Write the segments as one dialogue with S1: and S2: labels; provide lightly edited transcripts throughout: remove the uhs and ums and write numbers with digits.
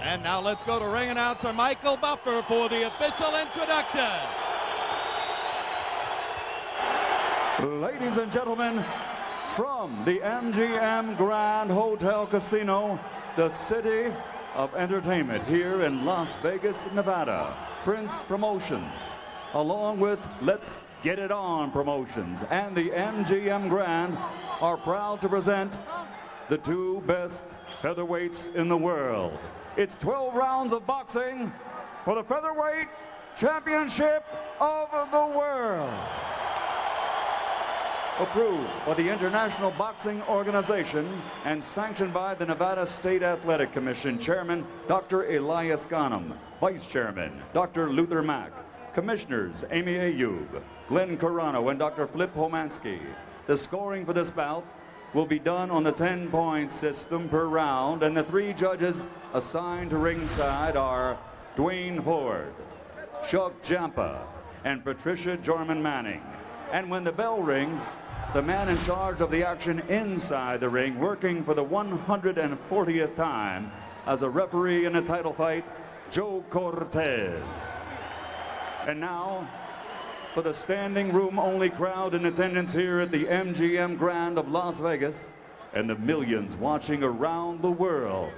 S1: And now let's go to ring announcer Michael Buffer for the official introduction.
S2: Ladies and gentlemen, from the MGM Grand Hotel Casino, the city of entertainment here in Las Vegas, Nevada, Prince Promotions, along with Let's Get It On Promotions and the MGM Grand are proud to present the two best featherweights in the world. It's 12 rounds of boxing for the featherweight championship of the world. Approved by the International Boxing Organization and sanctioned by the Nevada State Athletic Commission Chairman Dr. Elias Ghanem, Vice Chairman Dr. Luther Mack, Commissioners Amy Ayub, Glenn Carano, and Dr. Flip Homansky. The scoring for this bout will be done on the 10-point system per round, and the three judges assigned to ringside are Dwayne Ford, Chuck Jampa, and Patricia Jorman Manning. And when the bell rings, the man in charge of the action inside the ring, working for the 140th time as a referee in a title fight, Joe Cortez. And now, for the standing room only crowd in attendance here at the MGM Grand of Las Vegas and the millions watching around the world.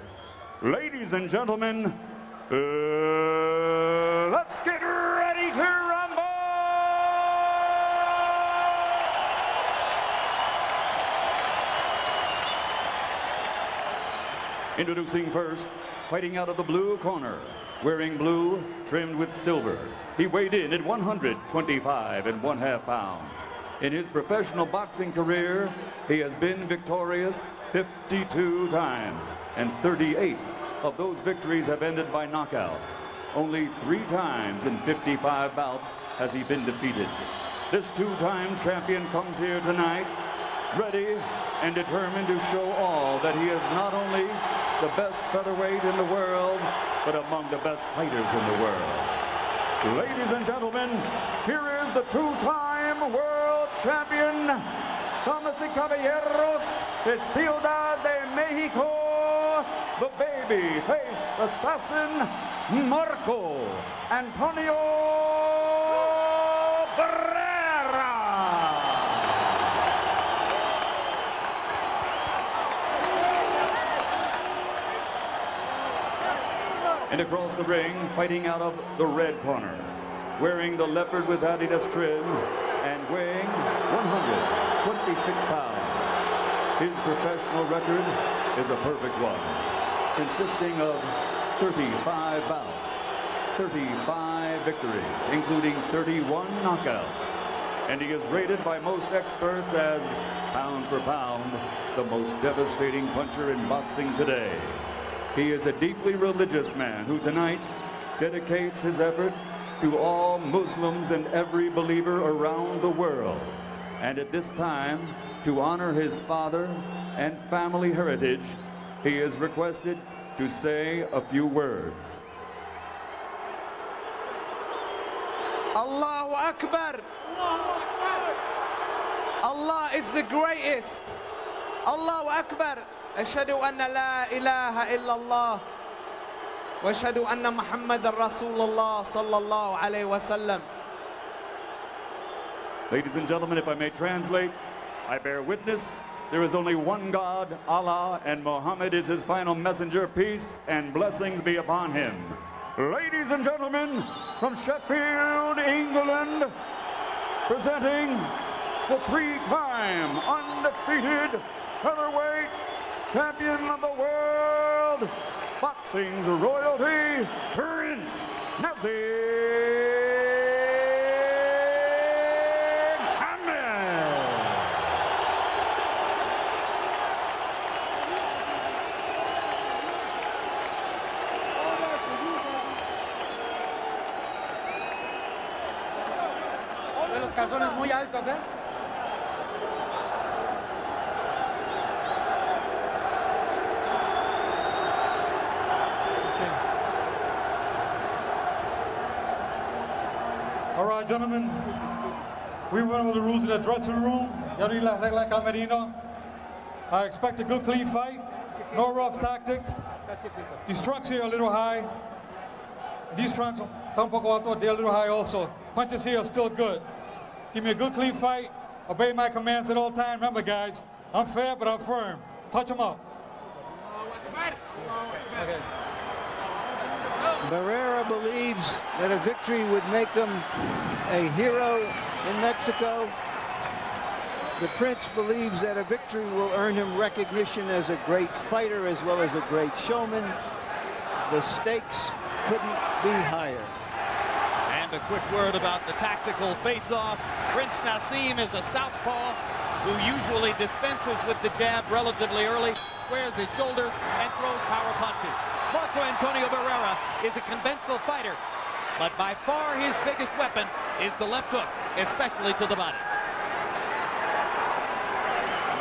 S2: Ladies and gentlemen, let's get ready to rumble! Introducing first, fighting out of the blue corner, wearing blue trimmed with silver. He weighed in at 125.5 pounds. In his professional boxing career, he has been victorious 52 times, and 38 of those victories have ended by knockout. Only 3 times in 55 bouts has he been defeated. This two-time champion comes here tonight, ready and determined to show all that he is not only the best featherweight in the world, but among the best fighters in the world. Ladies and gentlemen, here is the two-time world champion, damas y caballeros, de Ciudad de Mexico, the baby-face assassin, Marco Antonio Barrera. And across the ring, fighting out of the red corner, wearing the leopard with Adidas trim and weighing 126 pounds. His professional record is a perfect one, consisting of 35 bouts, 35 victories, including 31 knockouts. And he is rated by most experts as, pound for pound, the most devastating puncher in boxing today. He is a deeply religious man who tonight dedicates his effort to all Muslims and every believer around the world. And at this time, to honor his father and family heritage, he is requested to say a few words.
S3: Allahu Akbar. Allah is the greatest. Allahu Akbar. أشهد أن لا إله إلا الله وأشهد أن محمد رسول الله صلى الله عليه وسلم.
S2: Ladies and gentlemen, if I may translate, I bear witness there is only one God, Allah, and Muhammad is his final messenger. Peace and blessings be upon him. Ladies and gentlemen, from Sheffield, England, presenting the 3-time undefeated featherweight champion of the world, boxing's royalty, Prince Naseem.
S3: Los calzones muy altos, ¿eh?
S4: All right, gentlemen, we went over the rules of the dressing room. Ya vi las reglas camerino. I expect a good, clean fight. No rough tactics. These trunks here are a little high. These trunks, tampoco alto, they're a little high also. Punches here are still good. Give me a good, clean fight. Obey my commands at all times. Remember, guys, I'm fair, but I'm firm. Touch them up. Okay.
S5: Barrera believes that a victory would make him a hero in Mexico. The Prince believes that a victory will earn him recognition as a great fighter as well as a great showman. The stakes couldn't be higher.
S1: And a quick word about the tactical face-off. Prince Naseem is a southpaw who usually dispenses with the jab relatively early, squares his shoulders, and throws power punches. Marco Antonio Barrera is a conventional fighter, but by far his biggest weapon is the left hook, especially to the body.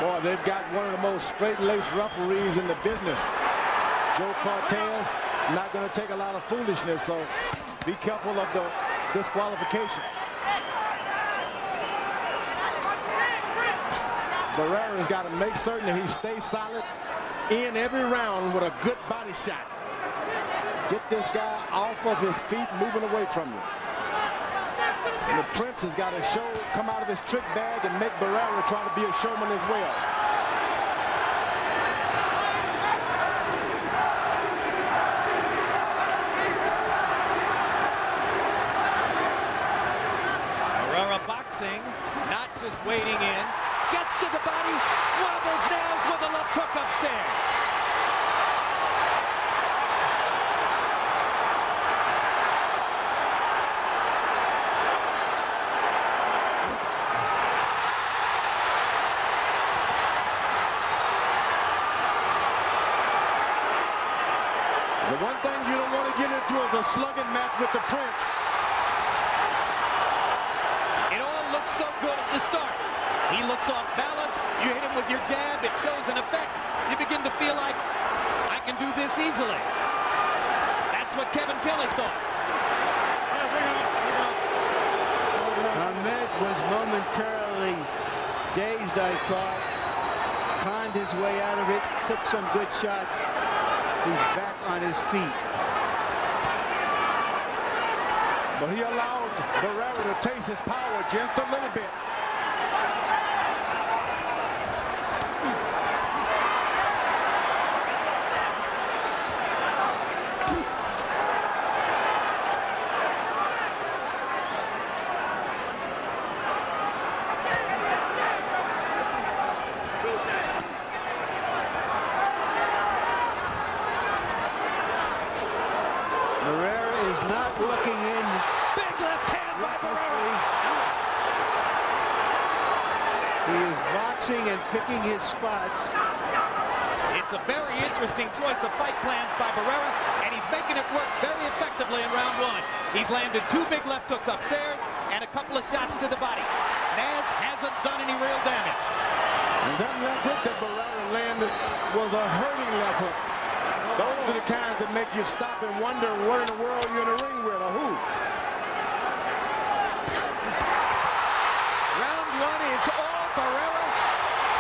S6: Boy, they've got one of the most straight-laced referees in the business. Joe Cortez is not going to take a lot of foolishness, so be careful of the disqualification. Barrera's got to make certain that he stays solid in every round with a good body shot. Get this guy off of his feet, moving away from you. And the Prince has got to come out of his trick bag and make Barrera try to be a showman as well.
S1: Barrera boxing, not just waiting in. Gets to the body, wobbles nails with a left hook upstairs.
S6: The one thing you don't want to get into is a slugging match with the Prince.
S1: It all looks so good at the start. He looks off balance. You hit him with your jab. It shows an effect. You begin to feel like, I can do this easily. That's what Kevin Kelly thought.
S5: Ahmed was momentarily dazed, I thought. Conned his way out of it. Took some good shots. He's back on his feet.
S6: But he allowed Barrera to taste his power just a little bit.
S5: Barrera is not looking in.
S1: Big left hand by Barrera.
S5: He is boxing and picking his spots.
S1: It's a very interesting choice of fight plans by Barrera, and he's making it work very effectively in round one. He's landed 2 big left hooks upstairs and a couple of shots to the body. Naz hasn't done any real damage.
S6: And that left hook that Barrera landed was a hurting left hook. Those are the kinds that make you stop and wonder what in the world you're in the ring with, or who.
S1: Round one is all Barrera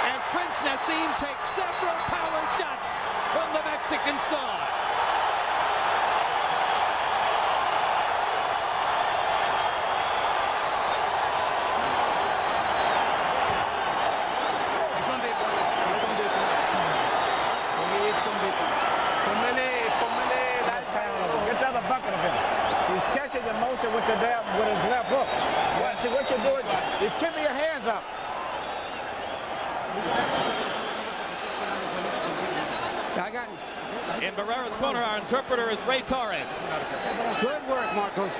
S1: as Prince Naseem takes several power shots from the Mexican star.
S7: With his left hook. Yeah, see what you're doing is keeping your hands up.
S1: In Barrera's corner, our interpreter is Ray Torres.
S7: Good work, Marcos.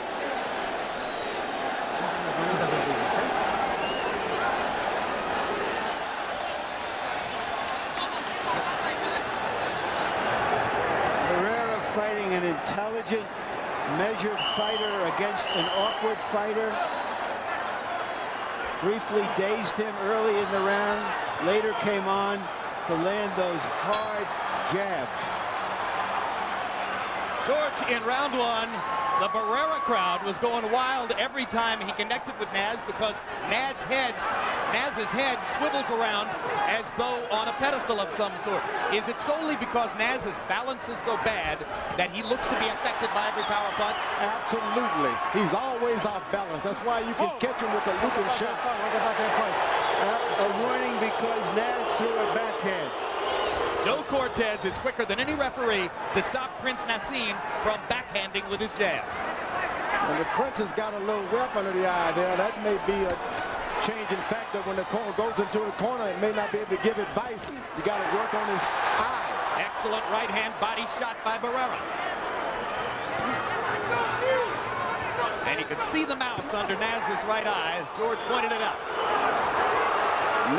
S5: Barrera fighting an intelligent, measured fighter against an awkward fighter. Briefly dazed him early in the round. Later came on to land those hard jabs.
S1: George, in round one, The Barrera crowd was going wild every time he connected with Naz because Naz's head swivels around as though on a pedestal of some sort. Is it solely because Naz's balance is so bad that he looks to be affected by every power punch?
S6: Absolutely. He's always off balance. That's why you can catch him with the looping shots.
S5: A warning because Naz threw a backhand.
S1: Joe Cortez is quicker than any referee to stop Prince Naseem from backhanding with his jab.
S6: And the Prince has got a little whelp under the eye there. That may be a changing factor when the corner goes into the corner. It may not be able to give advice. You got to work on his eye.
S1: Excellent right hand body shot by Barrera. And you can see the mouse under Naz's right eye as George pointed it out.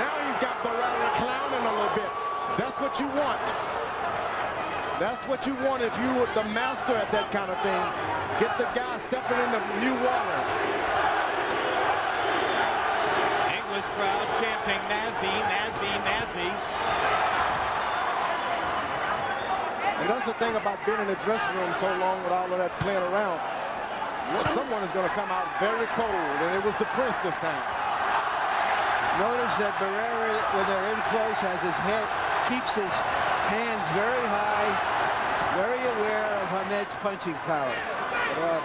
S6: Now he's got Barrera clowning a little bit. That's what you want. That's what you want if you were the master at that kind of thing. Get the guy stepping into new waters.
S1: English crowd chanting Nazi, Nazi, Nazi.
S6: And that's the thing about being in the dressing room so long with all of that playing around. Someone is going to come out very cold, and it was the Prince this time.
S5: Notice that Barrera, when they're in close, has his head, keeps his hands very high, very aware of Hamed's punching power.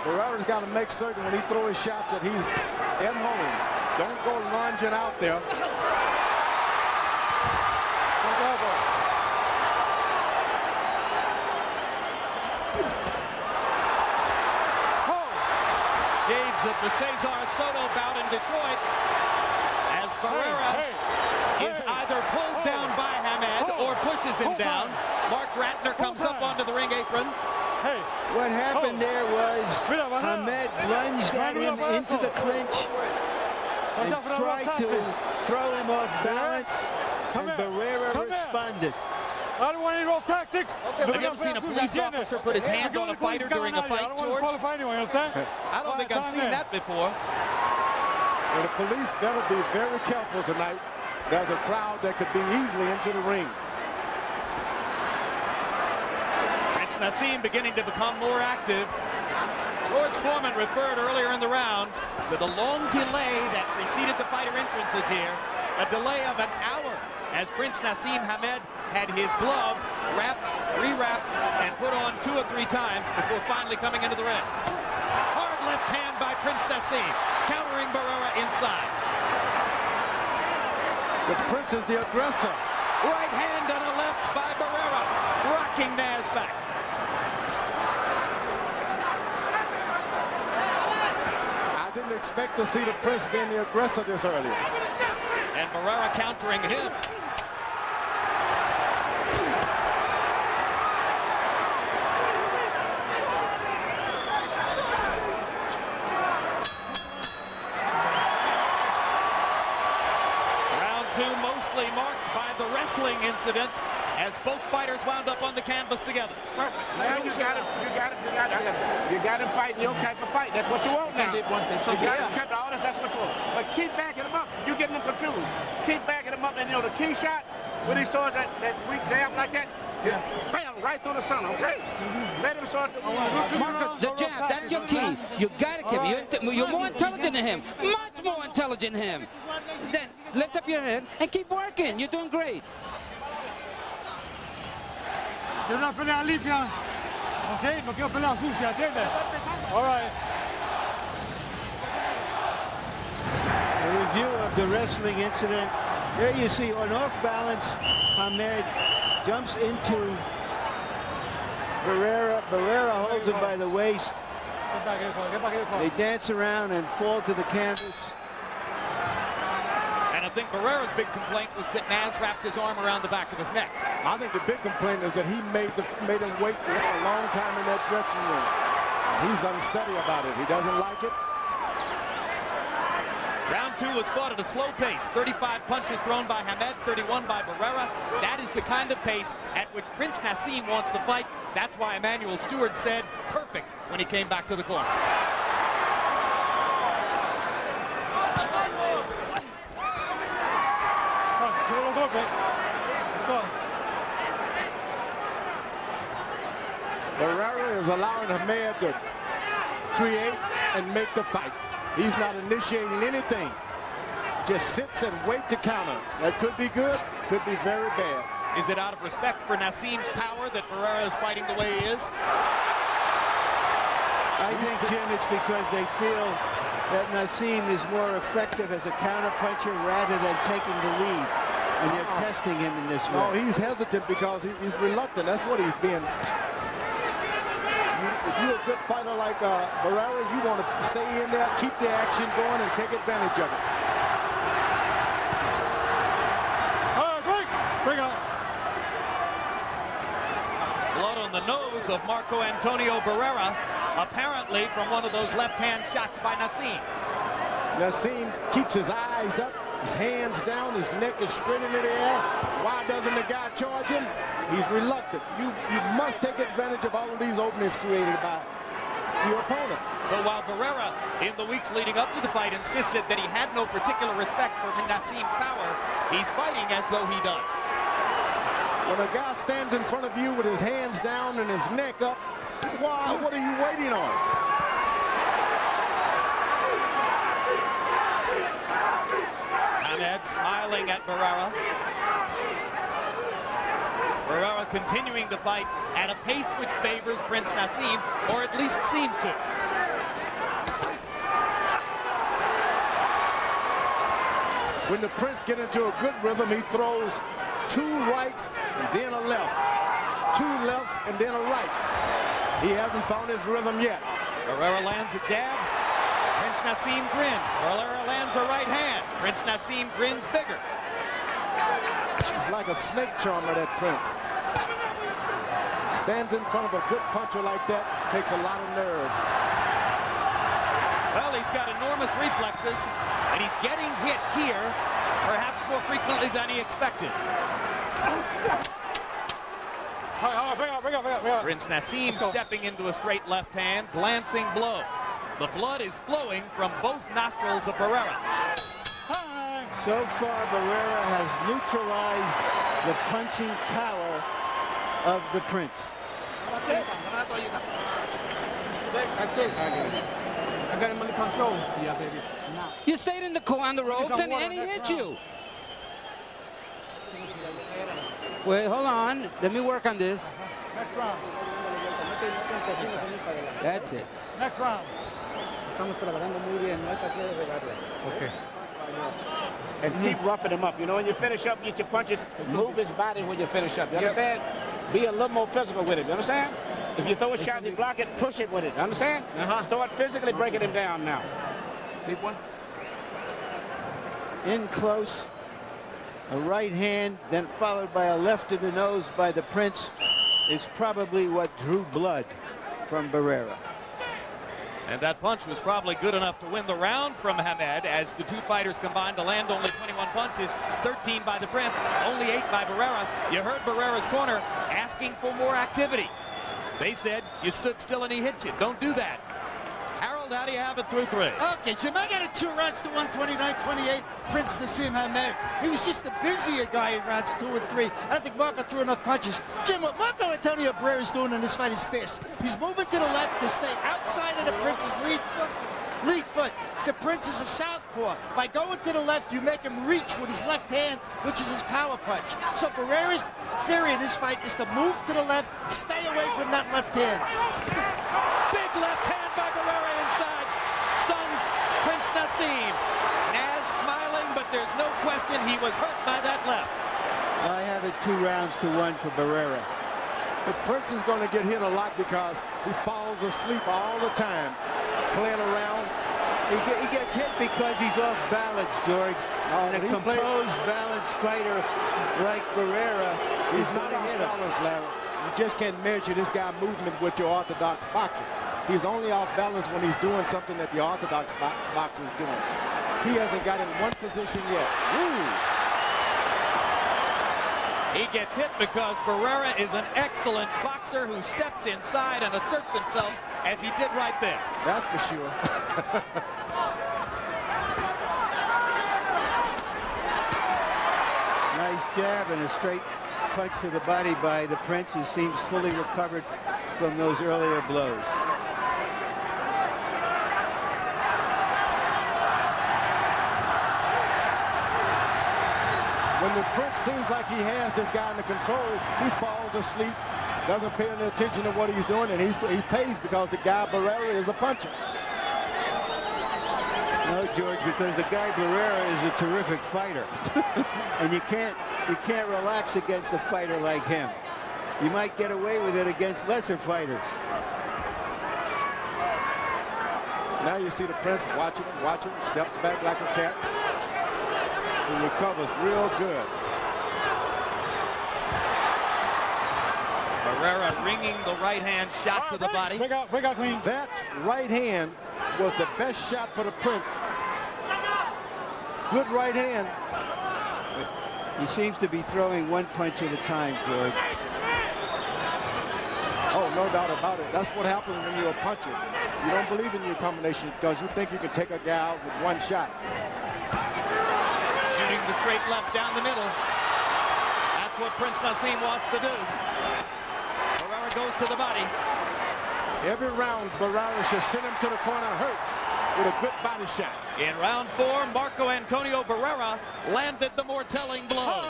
S6: Barrera's got to make certain when he throws his shots that he's at home. Don't go lunging out there.
S1: Shades of the Cesar Soto bout in Detroit as Barrera is either pulled down by Hamed or pushes him down. Mark Ratner comes up onto the ring apron.
S5: What happened there was Hamed lunged at him into the clinch and tried to throw him off balance, and Barrera responded.
S4: I don't want any real tactics.
S1: Have you ever seen a police officer put his hand on a fighter during a fight, George? I don't think I've seen that before.
S6: Well, the police better be very careful tonight. There's a crowd that could be easily into the ring.
S1: Prince Naseem beginning to become more active. George Foreman referred earlier in the round to the long delay that preceded the fighter entrances here. A delay of an hour as Prince Naseem Hamed had his glove wrapped, rewrapped, and put on 2 or 3 times before finally coming into the ring. Hard left hand by Prince Naseem, countering Barrera inside.
S6: The Prince is the aggressor.
S1: Right hand and a left by Barrera, rocking Naz back.
S6: I didn't expect to see the Prince being the aggressor this early.
S1: And Barrera countering him. Mostly marked by the wrestling incident as both fighters wound up on the canvas together.
S7: Perfect. Now you got him fighting your type of fight. That's what you want now. You got him cut all this, that's what you want. But keep backing him up. You're getting them confused. Keep backing him up, and you know the key shot, when he saws that weak jab like that, bam, right through the center, okay? Let him start
S8: Marco, the jab, that's your key. You got to keep you're more intelligent than him. Much more intelligent than him. Then lift up your head and keep working. You're doing great.
S4: You're not pelear limpia. Okay, no quiero pelear sucia, ¿entiendes? All right.
S5: A review of the wrestling incident. There you see, on off balance, Hamed jumps into Barrera. Barrera holds him by the waist. They dance around and fall to the canvas.
S1: And I think Barrera's big complaint was that Naz wrapped his arm around the back of his neck.
S6: I think the big complaint is that he made him wait a long time in that dressing room. He's unsteady about it. He doesn't like it.
S1: Round 2 was fought at a slow pace. 35 punches thrown by Hamed, 31 by Barrera. That is the kind of pace at which Prince Naseem wants to fight. That's why Emmanuel Stewart said perfect when he came back to the corner.
S6: Barrera is allowing Hamed to create, and make the fight. He's not initiating anything. Just sits and wait to counter. That could be good, could be very bad.
S1: Is it out of respect for Naseem's power that Barrera is fighting the way he is?
S5: I think, Jim, it's because they feel that Naseem is more effective as a counterpuncher rather than taking the lead. And they're testing him in this way.
S6: No, he's hesitant because he's reluctant. That's what he's being. If you're a good fighter like Barrera, you want to stay in there, keep the action going, and take advantage of it.
S4: Bring on.
S1: Blood on the nose of Marco Antonio Barrera, apparently from one of those left-hand shots by Naseem.
S6: Naseem keeps his eyes up, his hands down, his neck is straight into the air. Why doesn't the guy charge him? He's reluctant. You must take advantage of all of these openings created by your opponent.
S1: So while Barrera, in the weeks leading up to the fight, insisted that he had no particular respect for Naseem's power, he's fighting as though he does.
S6: When a guy stands in front of you with his hands down and his neck up, why? What are you waiting on?
S1: Hamed smiling at Barrera. Barrera continuing to fight at a pace which favors Prince Naseem, or at least seems to.
S6: When the Prince gets into a good rhythm, he throws 2 rights and then a left. 2 lefts and then a right. He hasn't found his rhythm yet.
S1: Barrera lands a jab. Prince Naseem grins. Barrera lands a right hand. Prince Naseem grins bigger.
S6: He's like a snake charmer, that Prince. Stands in front of a good puncher like that, takes a lot of nerves.
S1: Well, he's got enormous reflexes, and he's getting hit here, perhaps more frequently than he expected. Prince Naseem stepping into a straight left hand, glancing blow. The blood is flowing from both nostrils of Barrera.
S5: So far, Barrera has neutralized the punching power of the Prince.
S3: I got him under control. Yeah, baby.
S8: You stayed in the corner on the ropes and he hit you. Wait, hold on. Let me work on this.
S4: Next round.
S8: That's it.
S4: Next round.
S7: Okay. And keep roughing him up. You know, when you finish up, get your punches, move his body when you finish up. You understand? Be a little more physical with him. You understand? If you throw a shot, you block it, push it with it. You understand? Start physically breaking him down now.
S3: Big one.
S5: In close, a right hand, then followed by a left to the nose by the Prince, is probably what drew blood from Barrera.
S1: And that punch was probably good enough to win the round from Hamed, as the 2 fighters combined to land only 21 punches, 13 by the Prince, only 8 by Barrera. You heard Barrera's corner asking for more activity. They said, you stood still and he hit you. Don't do that. Harold, how do you have it through 3?
S9: Okay, Jim, I got it 2 rounds to 129-28. Prince Naseem Hamed. He was just a busier guy in rounds 2 and 3. I don't think Marco threw enough punches. Jim, what Marco Antonio Barrera is doing in this fight is this. He's moving to the left to stay outside of the Prince's lead foot. The Prince is a southpaw. By going to the left, you make him reach with his left hand, which is his power punch. So Barrera's theory in this fight is to move to the left, stay away from that left hand.
S1: Big left hand by Barrera inside. Stuns Prince Naseem. Naz smiling, but there's no question he was hurt by that left.
S5: I have it 2 rounds to 1 for Barrera.
S6: The Prince is going to get hit a lot because he falls asleep all the time, playing around.
S5: He gets hit because he's off balance, George. And a composed, balanced fighter like Barrera
S6: is not off balance, Larry. You just can't measure this guy's movement with your orthodox boxer. He's only off balance when he's doing something that the orthodox boxer is doing. He hasn't got in one position yet. Ooh.
S1: He gets hit because Barrera is an excellent boxer who steps inside and asserts himself, as he did right there.
S6: That's for sure.
S5: Nice jab and a straight punch to the body by the Prince, who seems fully recovered from those earlier blows.
S6: Prince seems like he has this guy under control. He falls asleep, doesn't pay any attention to what he's doing, and he's pays because the guy Barrera is a puncher.
S5: No, George, because the guy Barrera is a terrific fighter. And you can't relax against a fighter like him. You might get away with it against lesser fighters.
S6: Now you see the Prince watch him, steps back like a cat. He recovers real good.
S1: Barrera ringing the right hand shot to the body.
S4: Break out clean.
S6: That right hand was the best shot for the Prince. Good right hand.
S5: He seems to be throwing one punch at a time, George.
S6: Oh, no doubt about it. That's what happens when you're a puncher. You don't believe in your combination because you think you can take a guy out with one shot.
S1: Shooting the straight left down the middle. That's what Prince Naseem wants to do. Barrera goes to the body.
S6: Every round, Barrera should send him to the corner hurt with a good body shot.
S1: In round 4, Marco Antonio Barrera landed the more telling blows.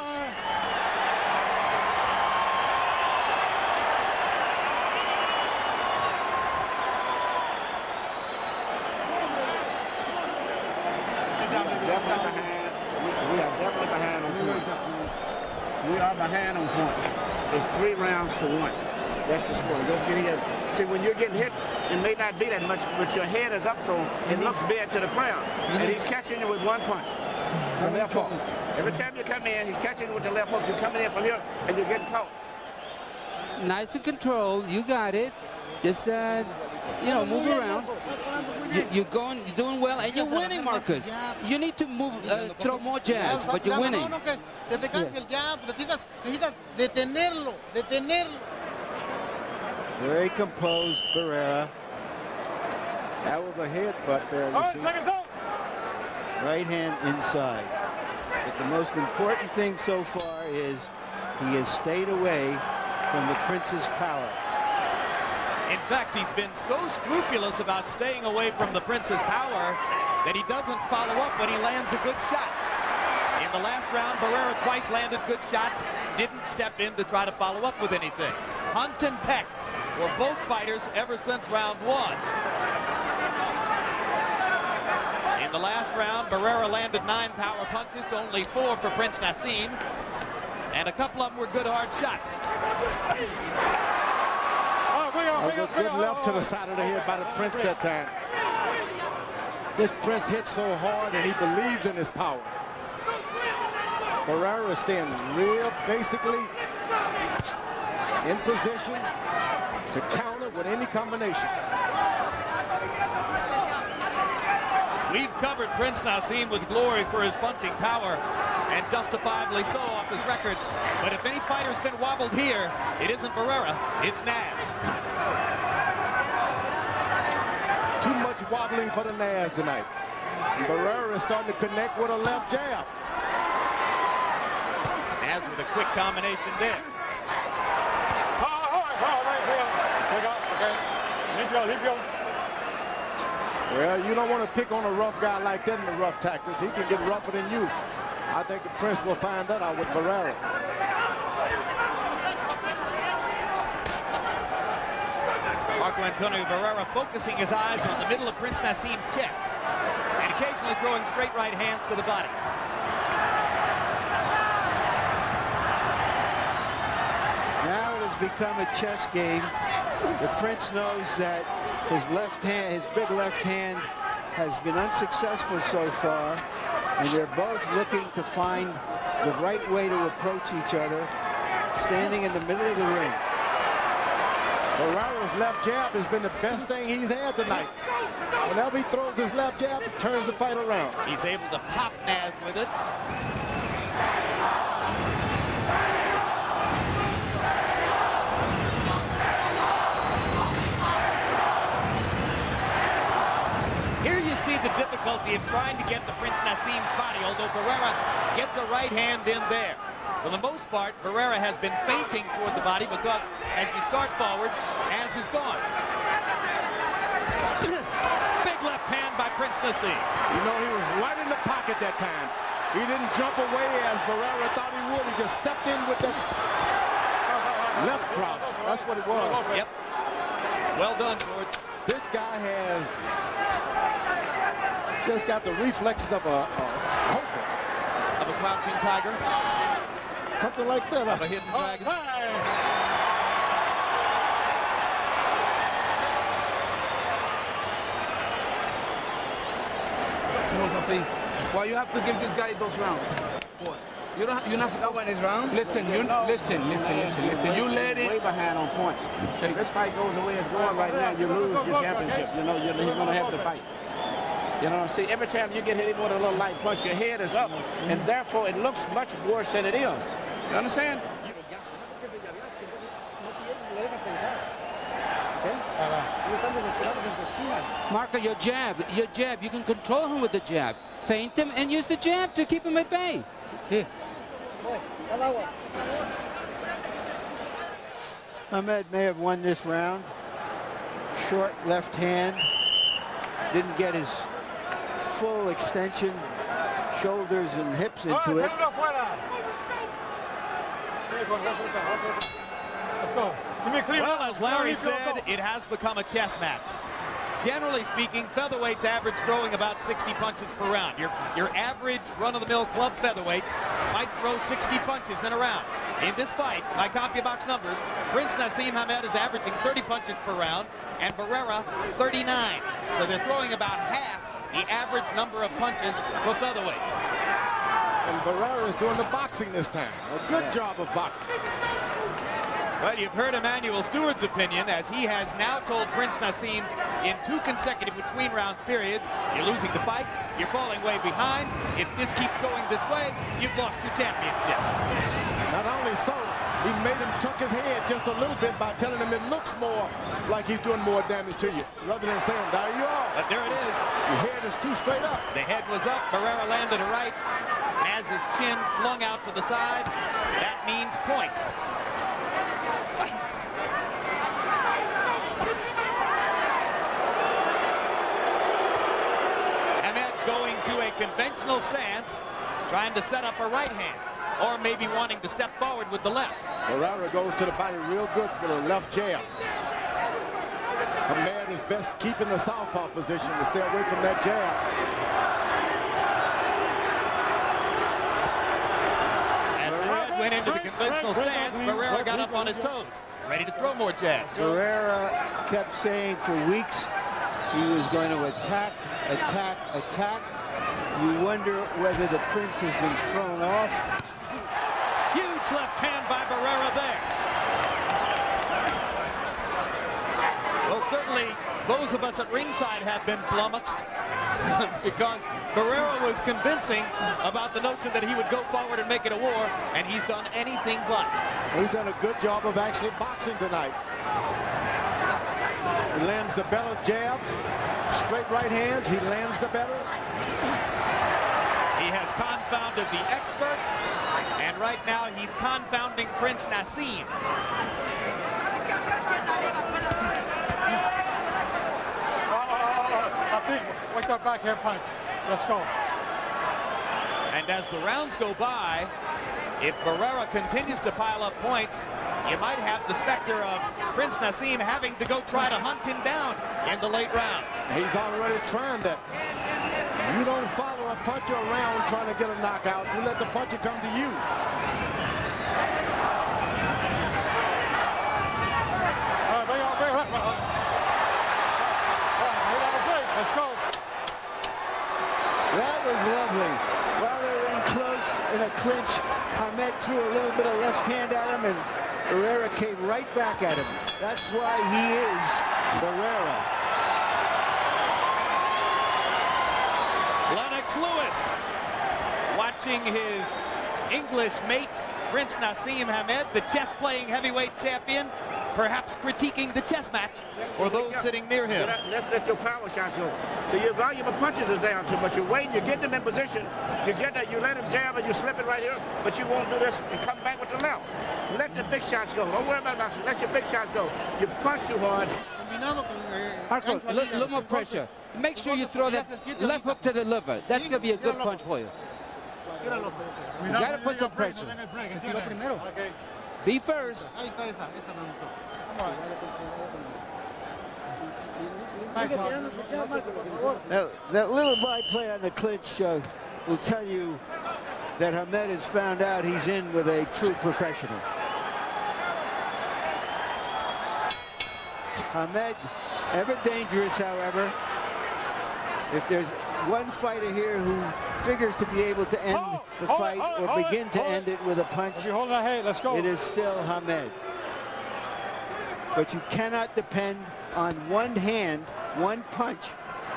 S7: We are definitely behind on points. We are behind on points. It's 3 rounds to 1. That's the score. Don't get here. See, when you're getting hit, it may not be that much, but your head is up, so it looks bad to the crowd. And he's catching you with one punch. The left hook. Every time you come in, he's catching you with the left hook. You're coming in from here, and you're getting caught.
S8: Nice and controlled. You got it. Just, move around. You're doing well, and you're winning, Marcus. You need to move, throw more jabs, but you're winning.
S5: Very composed, Barrera.
S6: That was a headbutt there, you see.
S5: Right hand inside. But the most important thing so far is he has stayed away from the Prince's power.
S1: In fact, he's been so scrupulous about staying away from the Prince's power that he doesn't follow up when he lands a good shot. In the last round, Barrera twice landed good shots, didn't step in to try to follow up with anything. Hunt and peck for both fighters ever since round 1. In the last round, Barrera landed 9 power punches to only 4 for Prince Naseem, and a couple of them were good hard shots.
S6: A good left to the side of the head by the Prince that time. This Prince hits so hard and he believes in his power. Barrera is staying real basically in position to counter with any combination.
S1: We've covered Prince Naseem with glory for his punching power, and justifiably so off his record. But if any fighter's been wobbled here, it isn't Barrera, it's Naz.
S6: Too much wobbling for the Naz tonight. And Barrera is starting to connect with a left jab.
S1: Naz with a quick combination there.
S6: Well, you don't want to pick on a rough guy like that in the rough tactics. He can get rougher than you. I think the Prince will find that out with Barrera.
S1: Marco Antonio Barrera focusing his eyes on the middle of Prince Naseem's chest and occasionally throwing straight right hands to the body.
S5: Now it has become a chess game. The Prince knows that his big left hand has been unsuccessful so far, and they're both looking to find the right way to approach each other, standing in the middle of the ring.
S6: Barrera's left jab has been the best thing he's had tonight. Whenever he throws his left jab, it turns the fight around.
S1: He's able to pop Naz with it. Here you see the difficulty of trying to get to Prince Naseem's body, although Barrera gets a right hand in there. For the most part, Barrera has been feinting toward the body because as you start forward, Naz is gone. Big left hand by Prince Naseem.
S6: You know, he was right in the pocket that time. He didn't jump away as Barrera thought he would. He just stepped in with that left cross. That's what it was.
S1: Yep. Well done, George.
S6: This guy has just got the reflexes of a cobra.
S1: Of a crouching tiger.
S6: Something like that.
S1: Of a hidden dragon.
S10: Well, you have to give this guy those rounds. What? You're not supposed to his round. Listen, listen. You let it.
S7: Way behind on points.
S10: Okay.
S7: If this fight goes the way it's going right now, you lose your championship. You know, he's going to have to fight. You know, see, every time you get hit with a little light punch, your head is up, and therefore it looks much worse than it is. You understand?
S8: Marco, your jab. You can control him with the jab. Feint him and use the jab to keep him at bay.
S5: Ahmed may have won this round. Short left hand. Didn't get his full extension, shoulders and hips into it.
S4: Let's go. Give me a clean.
S1: Well, as Larry said, it has become a chess match. Generally speaking, featherweights average throwing about 60 punches per round. Your average run-of-the-mill club featherweight might throw 60 punches in a round. In this fight, by CompuBox numbers, Prince Naseem Hamed is averaging 30 punches per round, and Barrera 39. So they're throwing about half the average number of punches for featherweights.
S6: And Barrera is doing the boxing this time. A good job of boxing.
S1: But you've heard Emmanuel Stewart's opinion, as he has now told Prince Naseem in 2 consecutive between rounds periods, you're losing the fight, you're falling way behind. If this keeps going this way, you've lost your championship.
S6: Not only so, he made him tuck his head just a little bit by telling him it looks more like he's doing more damage to you, rather than saying, there you are.
S1: But there it is.
S6: Your head is too straight up.
S1: The head was up, Barrera landed a right, and as his chin flung out to the side, that means points. Going to a conventional stance, trying to set up a right hand, or maybe wanting to step forward with the left.
S6: Barrera goes to the body real good with a left jab. Hamed is best keeping the southpaw position to stay away from that jab.
S1: As the red went into the conventional stance, Barrera got up on his toes, ready to throw more jabs.
S5: Barrera kept saying for weeks he was going to attack. You wonder whether the Prince has been thrown off.
S1: Huge left hand by Barrera there. Well, certainly those of us at ringside have been flummoxed because Barrera was convincing about the notion that he would go forward and make it a war, and he's done anything but.
S6: He's done a good job of actually boxing tonight. He lands the better jabs, straight right hands, he lands the better.
S1: He has confounded the experts, and right now he's confounding Prince Naseem.
S4: Naseem, wake that backhand punch. Let's go.
S1: And as the rounds go by, if Barrera continues to pile up points, you might have the specter of Prince Naseem having to go try to hunt him down in the late rounds.
S6: He's already trying that. You don't follow a puncher around trying to get a knockout. You let the puncher come to you.
S4: Let's go.
S5: That was lovely. While they were in close in a clinch, Hamed threw a little bit of left hand at him, and Barrera came right back at him. That's why he is Barrera.
S1: Lennox Lewis watching his English mate, Prince Naseem Hamed, the chess-playing heavyweight champion, perhaps critiquing the chess match for those sitting near him.
S7: Let's let your power shots go. So your volume of punches is down too much. You're waiting, you're getting them in position. You get that, you let him jab and you slip it right here, but you won't do this and come back with the left. Let the big shots go. Don't worry about boxing. Let your big shots go. You punch too hard.
S8: Marco, a little more pressure. Make sure you throw that left hook to the liver. That's going to be a good punch for you. You got to put some pressure. Be first.
S5: That little byplay on the clinch will tell you that Hamed has found out he's in with a true professional. Hamed, ever dangerous, however. If there's one fighter here who figures to be able to end the fight or begin to end it with a punch, it is still Hamed. But you cannot depend on one hand, one punch,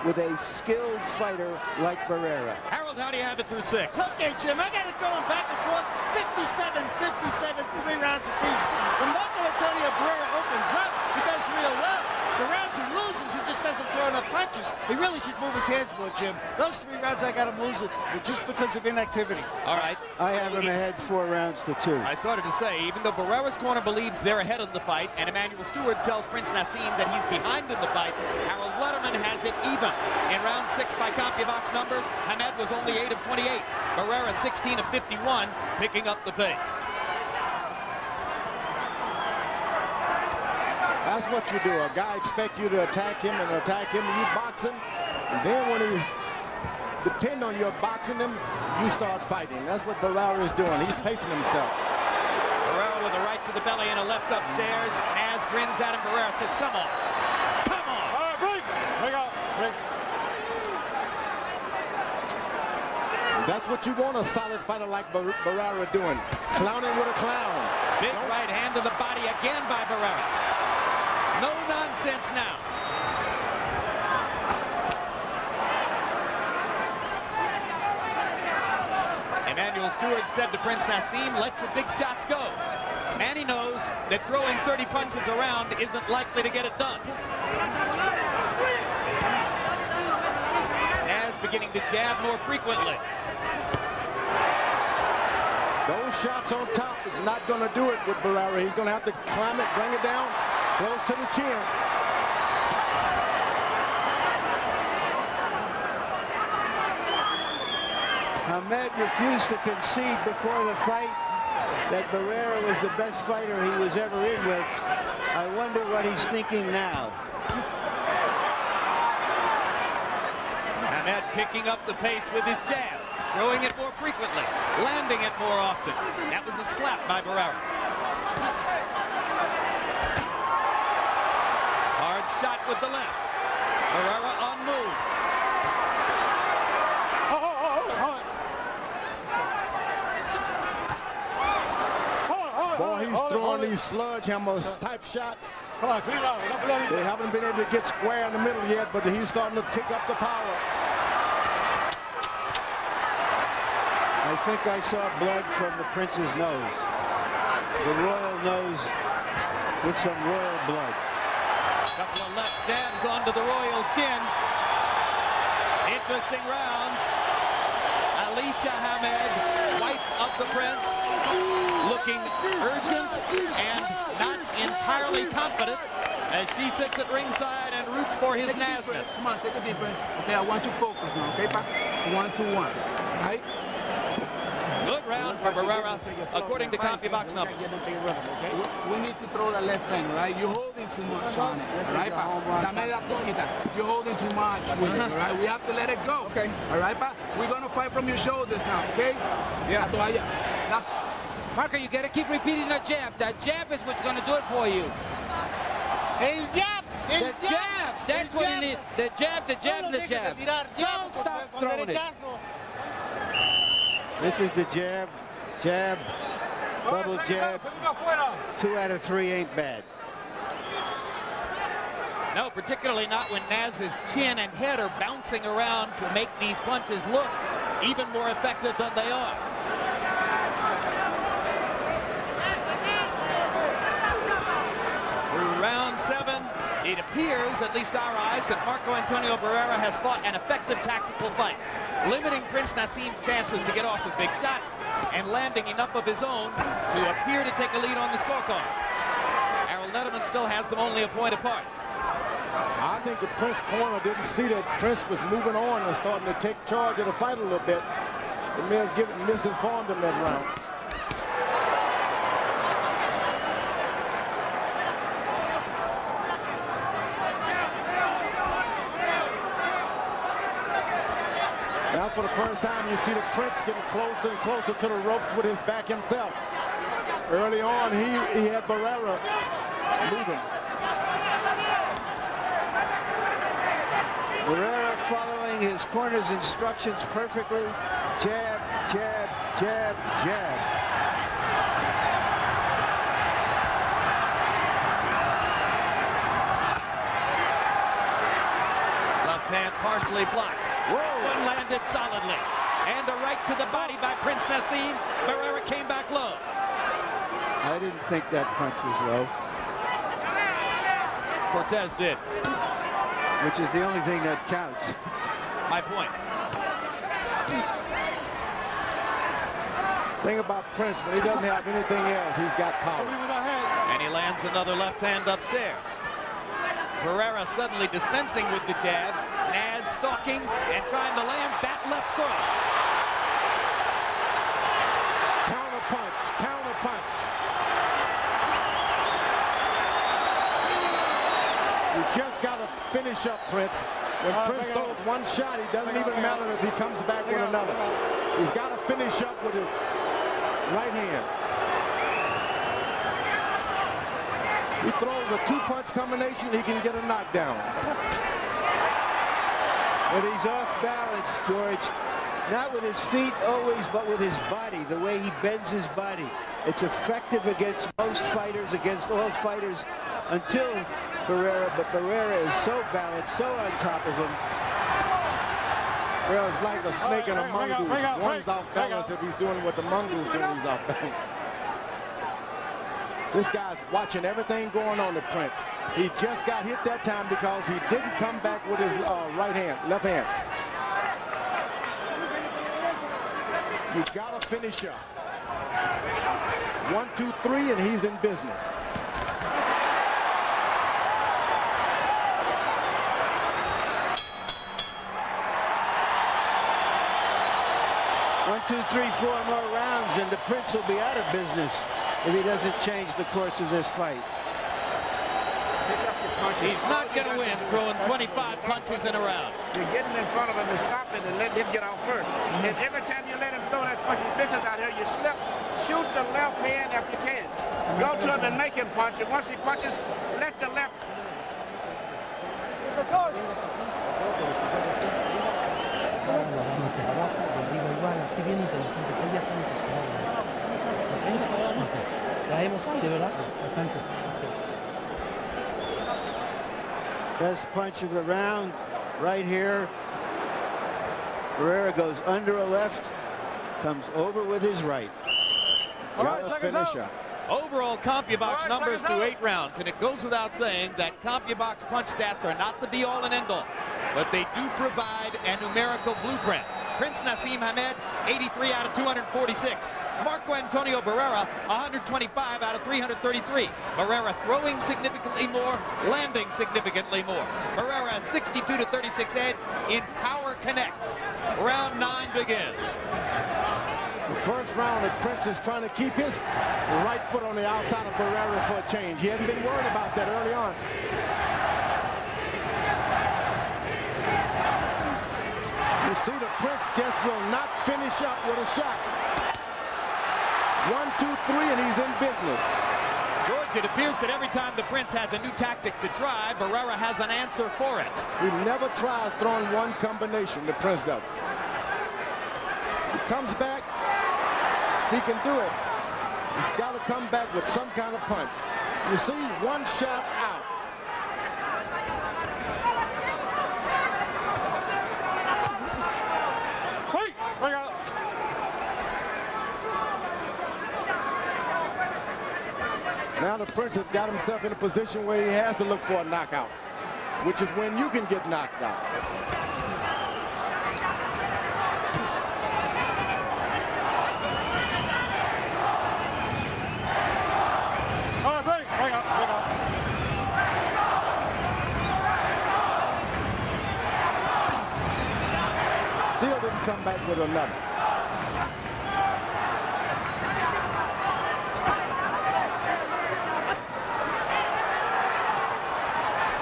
S5: with a skilled fighter like Barrera.
S1: Harold, how do you have it through 6?
S9: Okay, Jim, I got it going back and forth. 57, 3 rounds apiece. When Marco Antonio Barrera opens up, he does real well. The rounds he loses, he just doesn't throw enough punches. He really should move his hands more, Jim. Those 3 rounds I got him losing just because of inactivity.
S1: All right.
S5: I have him ahead 4 rounds to 2.
S1: I started to say, even though Barrera's corner believes they're ahead in the fight, and Emmanuel Stewart tells Prince Naseem that he's behind in the fight, Harold Letterman has it even. In round 6 by CompuBox numbers, Hamed was only 8 of 28. Barrera 16 of 51, picking up the pace.
S6: That's what you do. A guy expects you to attack him and you box him. And then when he's depend on your boxing him, you start fighting. That's what Barrera is doing. He's pacing himself.
S1: Barrera with a right to the belly and a left upstairs. Naz grins at him. Barrera says, come on. Come on.
S4: All right, break. Break out. Break.
S6: That's what you want a solid fighter like Barrera doing. Clowning with a clown.
S1: Big right hand to the body again by Barrera. No nonsense now. Emmanuel Stewart said to Prince Naseem, let your big shots go. Manny knows that throwing 30 punches around isn't likely to get it done. Naz beginning to jab more frequently.
S6: Those shots on top is not going to do it with Barrera. He's going to have to climb it, bring it down, close to the chin.
S5: Hamed refused to concede before the fight that Barrera was the best fighter he was ever in with. I wonder what he's thinking now.
S1: Hamed picking up the pace with his jab, throwing it more frequently, landing it more often. That was a slap by Barrera. Hard shot with the left. Barrera on move.
S6: Boy, he's throwing these sledgehammers type shots. They haven't been able to get square in the middle yet, but he's starting to pick up the power.
S5: I think I saw blood from the Prince's nose. The royal nose with some royal blood.
S1: Couple of left jabs onto the royal chin. Interesting rounds. Alicia Hamed, wife of the Prince, looking urgent and not entirely confident as she sits at ringside and roots for his Nasness.
S10: Come on, take a deep breath. Okay, I want you to focus now, okay, pa? 1-2-1, right?
S1: Good round for Barrera, according to CompuBox numbers.
S10: We need to throw the left hand, right? You're holding too much on it, right, pa? Dame la poquita. You're holding too much with it, all right? We have to let it go. Okay. All right, pa? We're going to fight from your shoulders now, okay? Yeah.
S8: Marco, you got to keep repeating that jab. That jab is what's going to do it for you.
S9: El jab!
S8: The jab! That's what you need. The jab, the jab, the jab. Don't stop throwing it.
S5: This is the jab, jab, double jab. 2 out of 3 ain't bad.
S1: No, particularly not when Naz's chin and head are bouncing around to make these punches look even more effective than they are. Through round 7, it appears, at least our eyes, that Marco Antonio Barrera has fought an effective tactical fight, limiting Prince Naseem's chances to get off with big shots and landing enough of his own to appear to take a lead on the scorecards. Harold Letterman still has them only a point apart.
S6: I think the Prince corner didn't see that Prince was moving on and starting to take charge of the fight a little bit. They may have misinformed him that round. Now for the first time, you see the Prince getting closer and closer to the ropes with his back himself. Early on, he had Barrera moving.
S5: Barrera following his corner's instructions perfectly. Jab, jab, jab, jab.
S1: Left hand partially blocked. One landed solidly. And a right to the body by Prince Naseem. Barrera came back low.
S5: I didn't think that punch was low.
S1: Cortez did.
S5: Which is the only thing that counts.
S1: My point.
S6: Thing about Prince, when he doesn't have anything else, he's got power.
S1: And he lands another left hand upstairs. Barrera suddenly dispensing with the jab. Naz stalking and trying to land that left cross.
S6: Counter punch, counter punch. You just got to finish up, Prince. When Prince throws one shot, it doesn't even matter if he comes back with another. He's got to finish up with his right hand. He throws a two-punch combination, he can get a knockdown.
S5: But he's off balance, George. Not with his feet always, but with his body, the way he bends his body. It's effective against most fighters, against all fighters, until Barrera, but Barrera is so balanced, so on top of him.
S6: Well, it's like a snake and a mongoose. One's off balance if he's doing what the mongoose doing, he's off balance. This guy's watching everything going on to Prince. He just got hit that time because he didn't come back with his left hand. You gotta finish up. 1, 2, 3, and he's in business.
S5: One, 2, 3, 4 more rounds, and the Prince will be out of business if he doesn't change the course of this fight.
S1: He's not going to win throwing 25 punches in a round.
S7: You're getting in front of him and stopping and letting him get out first. And every time you let him throw that punch, vicious out here, you slip, shoot the left hand if you can. Go to him and make him punch. And once he punches, let the left.
S5: Best punch of the round right here. Barrera goes under a left, comes over with his right.
S6: Gotta finish up.
S1: Overall CompuBox numbers through 8 rounds, and it goes without saying that CompuBox punch stats are not the be-all and end-all, but they do provide a numerical blueprint. Prince Naseem Hamed, 83 out of 246. Marco Antonio Barrera, 125 out of 333. Barrera throwing significantly more, landing significantly more. Barrera 62 to 36 edge in power connects. Round 9 begins.
S6: The first round, the Prince is trying to keep his right foot on the outside of Barrera for a change. He hadn't been worried about that early on. You see the Prince just will not finish up with a shot. 1, 2, 3, and he's in business.
S1: George, it appears that every time the Prince has a new tactic to try, Barrera has an answer for it.
S6: He never tries throwing one combination, the Prince does. He comes back, he can do it. He's got to come back with some kind of punch. You see, one shot out. Now the Prince has got himself in a position where he has to look for a knockout, which is when you can get knocked out. Still didn't come back with another.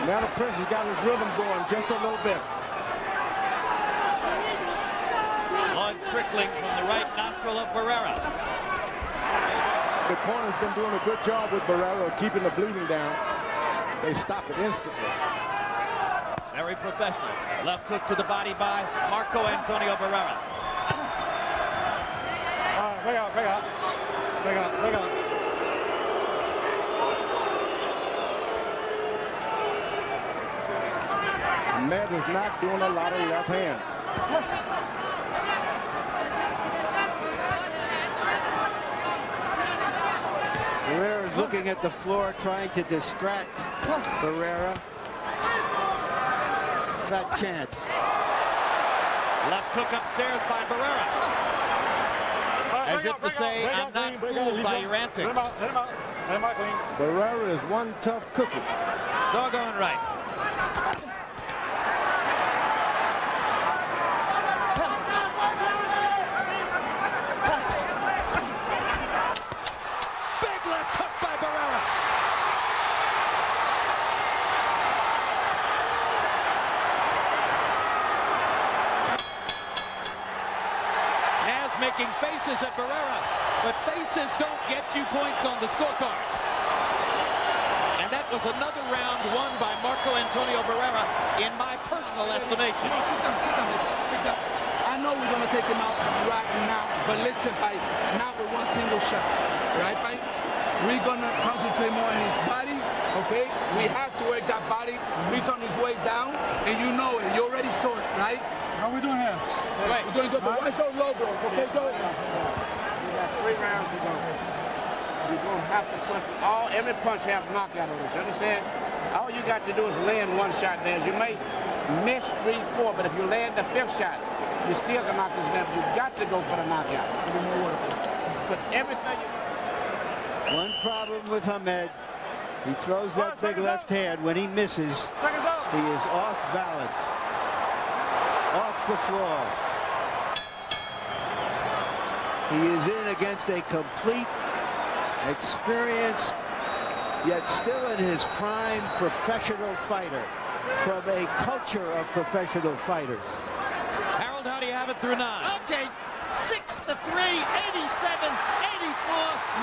S6: Now the Prince has got his rhythm going just a little bit.
S1: Blood trickling from the right nostril of Barrera.
S6: The corner's been doing a good job with Barrera of keeping the bleeding down. They stop it instantly.
S1: Very professional. Left hook to the body by Marco Antonio Barrera.
S4: Break out, break out. Break out, break out.
S6: Ahmed is not doing a lot of left hands.
S5: Barrera is looking at the floor, trying to distract Barrera. Fat chance.
S1: Left hook upstairs by Barrera. As if to say, I'm not fooled by your antics.
S4: Let him out. Let him out clean.
S6: Barrera is one tough cookie.
S1: Doggone right. Big left hook by Barrera. Naz making faces at Barrera, but faces don't get you points on the scorecard. And that was another round won by Marco Antonio Barrera, in my personal estimation.
S10: Sit down. I know we're going to take him out right now, but listen, Pai, not with one single shot, right, Pai? We're going to concentrate more on his body, okay? We have to work that body. He's on his way down, and you know it. You already saw it, right?
S4: How we doing here?
S10: Right. We're going to go, but watch those logos, okay, Joe?
S7: We got 3 rounds to go. You're going to have to punch. Every punch have knockout on it. You understand? All you got to do is land one shot there. You may miss 3, 4, but if you land the 5th shot, you still can knock this down. You've got to go for the knockout. Put everything you...
S5: One problem with Ahmed, he throws that big left hand. When he misses, he is off balance, off the floor. He is in against a complete, experienced, yet still in his prime professional fighter from a culture of professional fighters.
S1: Harold, how do you have it through 9?
S9: Okay, 6-3, 87, 84,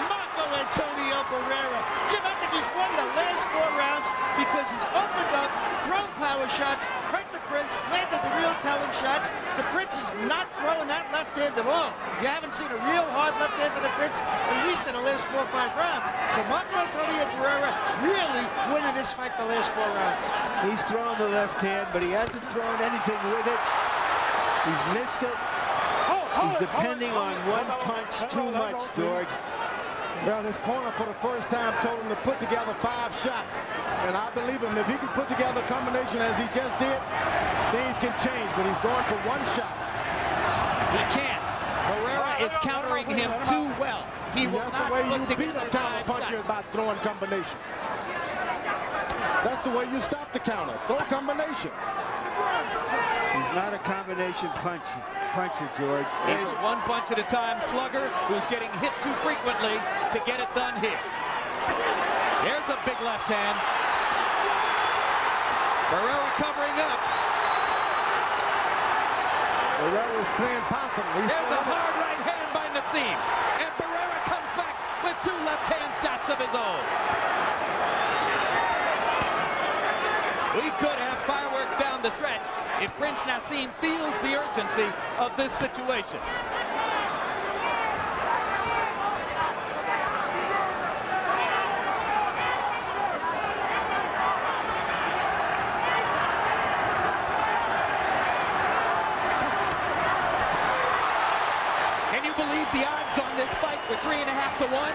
S9: Marco Antonio Barrera. Jim, I think he's won the last 4 rounds because he's opened up, thrown power shots, hurt the Prince, landed the real telling shots. The Prince is not throwing that left hand at all. You haven't seen a real hard left hand for the Prince, at least in the last 4 or 5 rounds. So Marco Antonio Barrera really winning this fight the last 4 rounds.
S5: He's thrown the left hand, but he hasn't thrown anything with it. He's missed it. He's depending on one punch too much, George.
S6: Well, his corner for the first time told him to put together 5 shots. And I believe him. If he can put together a combination as he just did, things can change. But he's going for 1 shot.
S1: He can't. Barrera is countering him too well. He will
S6: That's
S1: not
S6: the way you
S1: put
S6: beat
S1: together
S6: a counter
S1: 5
S6: puncher
S1: shots.
S6: by throwing combinations. That's the way you stop the counter. Throw combinations.
S5: He's not a combination puncher, George.
S1: He's a one punch at a time slugger who's getting hit too frequently to get it done here. There's a big left hand. Barrera covering up.
S6: Barrera's playing possum.
S1: There's a hard right hand by Naseem. And Barrera comes back with 2 left hand shots of his own. We could have fireworks down the stretch if Prince Naseem feels the urgency of this situation. Can you believe the odds on this fight were 3.5 to 1?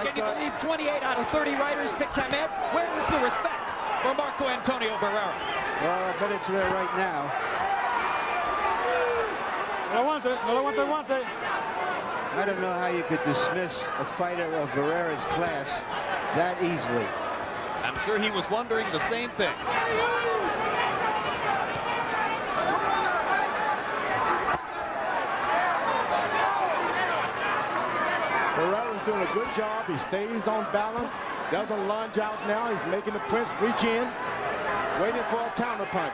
S1: Can you believe 28 out of 30 writers picked Ahmed? Where is the respect for Marco Antonio Barrera?
S5: Well, I bet it's there right now. I don't know how you could dismiss a fighter of Barrera's class that easily.
S1: I'm sure he was wondering the same thing.
S6: Barrera's doing a good job. He stays on balance. Doesn't lunge out now. He's making the Prince reach in. waiting for a counterpunch.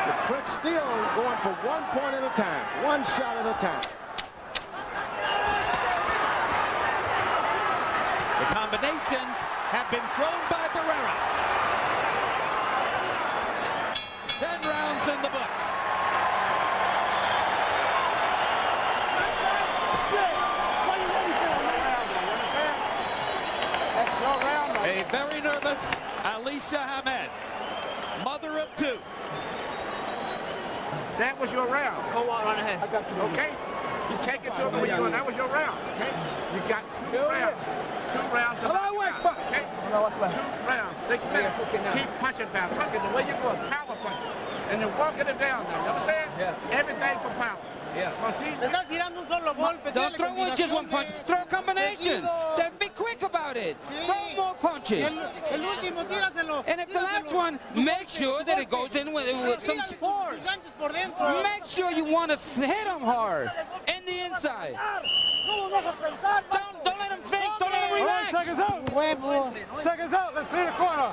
S6: The Prince still going for 1 point at a time, 1 shot at a time.
S1: The combinations have been thrown by Barrera. 10 rounds in the books. A very nervous Alicia Hamed, mother of 2.
S7: That was your round.
S10: Go on right ahead.
S7: Okay? You take it to him where you and that was your round. Okay? You got 2 rounds. 2 rounds. Okay? 2 rounds. 6 minutes. Keep punching down. Cooking the way you go, power punching. And you're walking it down now. You understand?
S10: Yeah.
S7: Everything for power.
S10: Yeah.
S8: Don't throw with just 1 punch. Throw a combination. Be quick about it. Throw more punches. And if the last one, make sure that it goes in with some force. Make sure you want to hit him hard in the inside. Don't let him think. Don't let him relax.
S4: Seconds out. Seconds out. Let's clear the corner.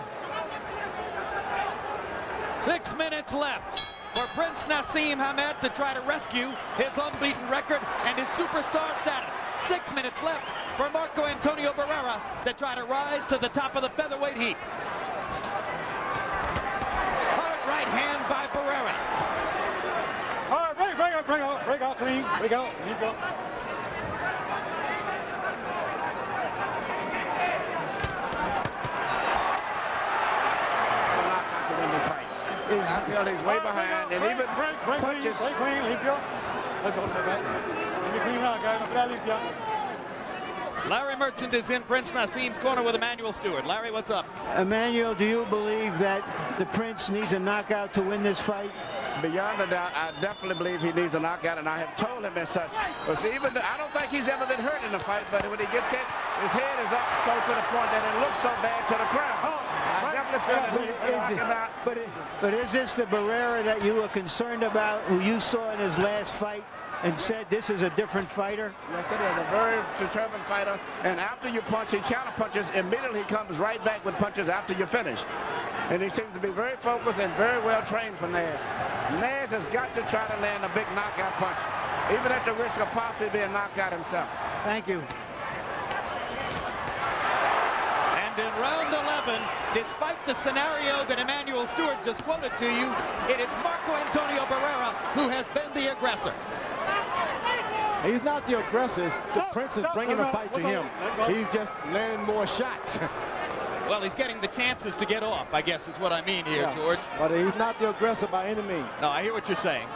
S1: 6 minutes left for Prince Naseem Hamed to try to rescue his unbeaten record and his superstar status. 6 minutes left for Marco Antonio Barrera to try to rise to the top of the featherweight heap. Hard right hand by Barrera.
S4: All right, break out, clean, break out, you go.
S7: I feel he's way behind, and even punches.
S4: Break clean, limpio. Let's go, back. Let me clean out, guys. No limpio.
S1: Larry Merchant is in Prince Naseem's corner with Emmanuel Stewart. Larry, what's up?
S5: Emmanuel, do you believe that the Prince needs a knockout to win this fight?
S7: Beyond a doubt, I definitely believe he needs a knockout, and I have told him as such. But see, I don't think he's ever been hurt in a fight, but when he gets hit, his head is up so to the point that it looks so bad to the crowd. I definitely feel that he's knocking out.
S5: But is this the Barrera that you were concerned about, who you saw in his last fight and said this is a different fighter?
S7: Yes, it is. A very determined fighter. And after you punch, he counter-punches. Immediately he comes right back with punches after you finish. And he seems to be very focused and very well trained for Naz. Naz has got to try to land a big knockout punch, even at the risk of possibly being knocked out himself.
S5: Thank you.
S1: And in round 11, despite the scenario that Emmanuel Stewart just quoted to you, it is Marco Antonio Barrera who has been the aggressor.
S6: He's not the aggressor. The Prince is bringing the fight to him. He's just landing more shots.
S1: Well, he's getting the chances to get off, I guess is what I mean here, George.
S6: But he's not the aggressor by any means.
S1: No, I hear what you're saying.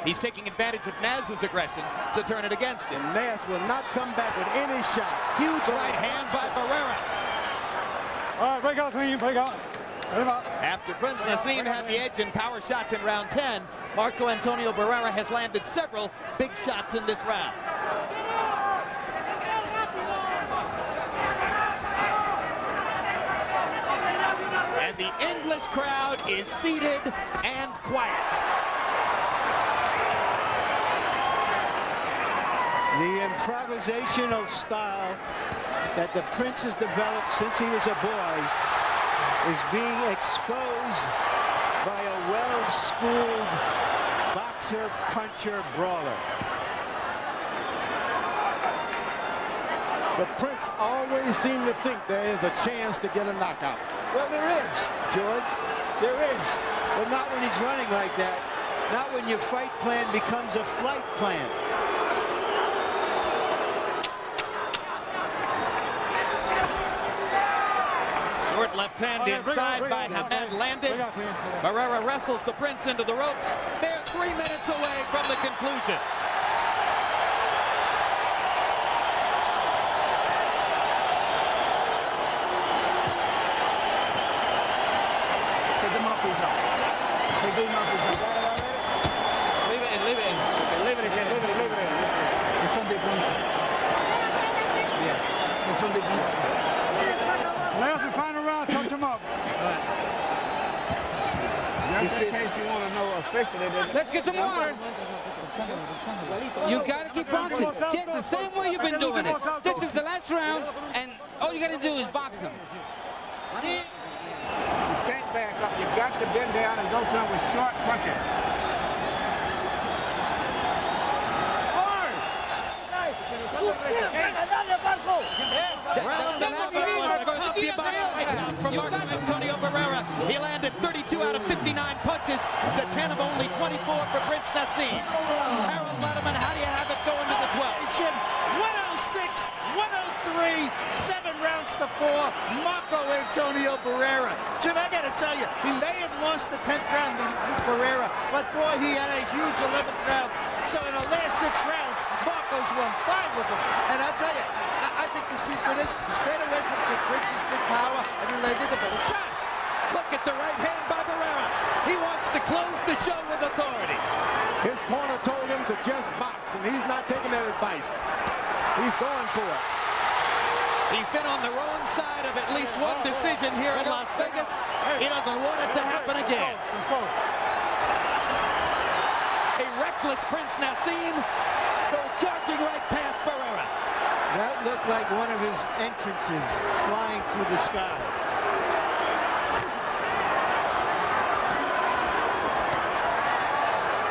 S1: He's taking advantage of Naz's aggression to turn it against him.
S6: And Naz will not come back with any shot.
S1: Huge right hand by Barrera.
S4: All right, break out, clean, break out.
S1: After Prince Naseem had the edge in power shots in round 10, Marco Antonio Barrera has landed several big shots in this round. And the English crowd is seated and quiet.
S5: The improvisational style that the Prince has developed since he was a boy is being exposed by a well-schooled boxer, puncher, brawler.
S6: The Prince always seemed to think there is a chance to get a knockout.
S5: Well, there is, George. There is. But not when he's running like that. Not when your fight plan becomes a flight plan.
S1: Short left hand inside by Hamed landed. Barrera wrestles the Prince into the ropes. They're 3 minutes away from the conclusion.
S4: Last and final round, touch him up.
S7: Just in case you want to know officially.
S8: Let's get some water. You got to keep boxing. Just the same way you've been doing it. This is the last round, and you got to do is box them.
S7: You can't back up. You've got to bend down and go to him with short punches.
S1: From Marco Antonio Barrera. He landed 32 out of 59 punches to 10 of only 24 for Prince Naseem. Harold Letterman, how do you have it going to the 12th?
S9: Jim, 106, 103, 7 rounds to 4, Marco Antonio Barrera. Jim, I got to tell you, he may have lost the 10th round with Barrera, but boy, he had a huge 11th round. So in the last 6 rounds, Marco's won 5 with him. And I tell you, I think the secret is he stayed away from Prince's big power and he landed the better shots.
S1: Look at the right hand by Barrera. He wants to close the show with authority.
S6: His corner told him to just box, and he's not taking that advice. He's going for it.
S1: He's been on the wrong side of at least one decision here in Las Vegas. He doesn't want it to happen again. A reckless Prince Naseem goes charging right past Barrera.
S5: That looked like one of his entrances flying through the sky.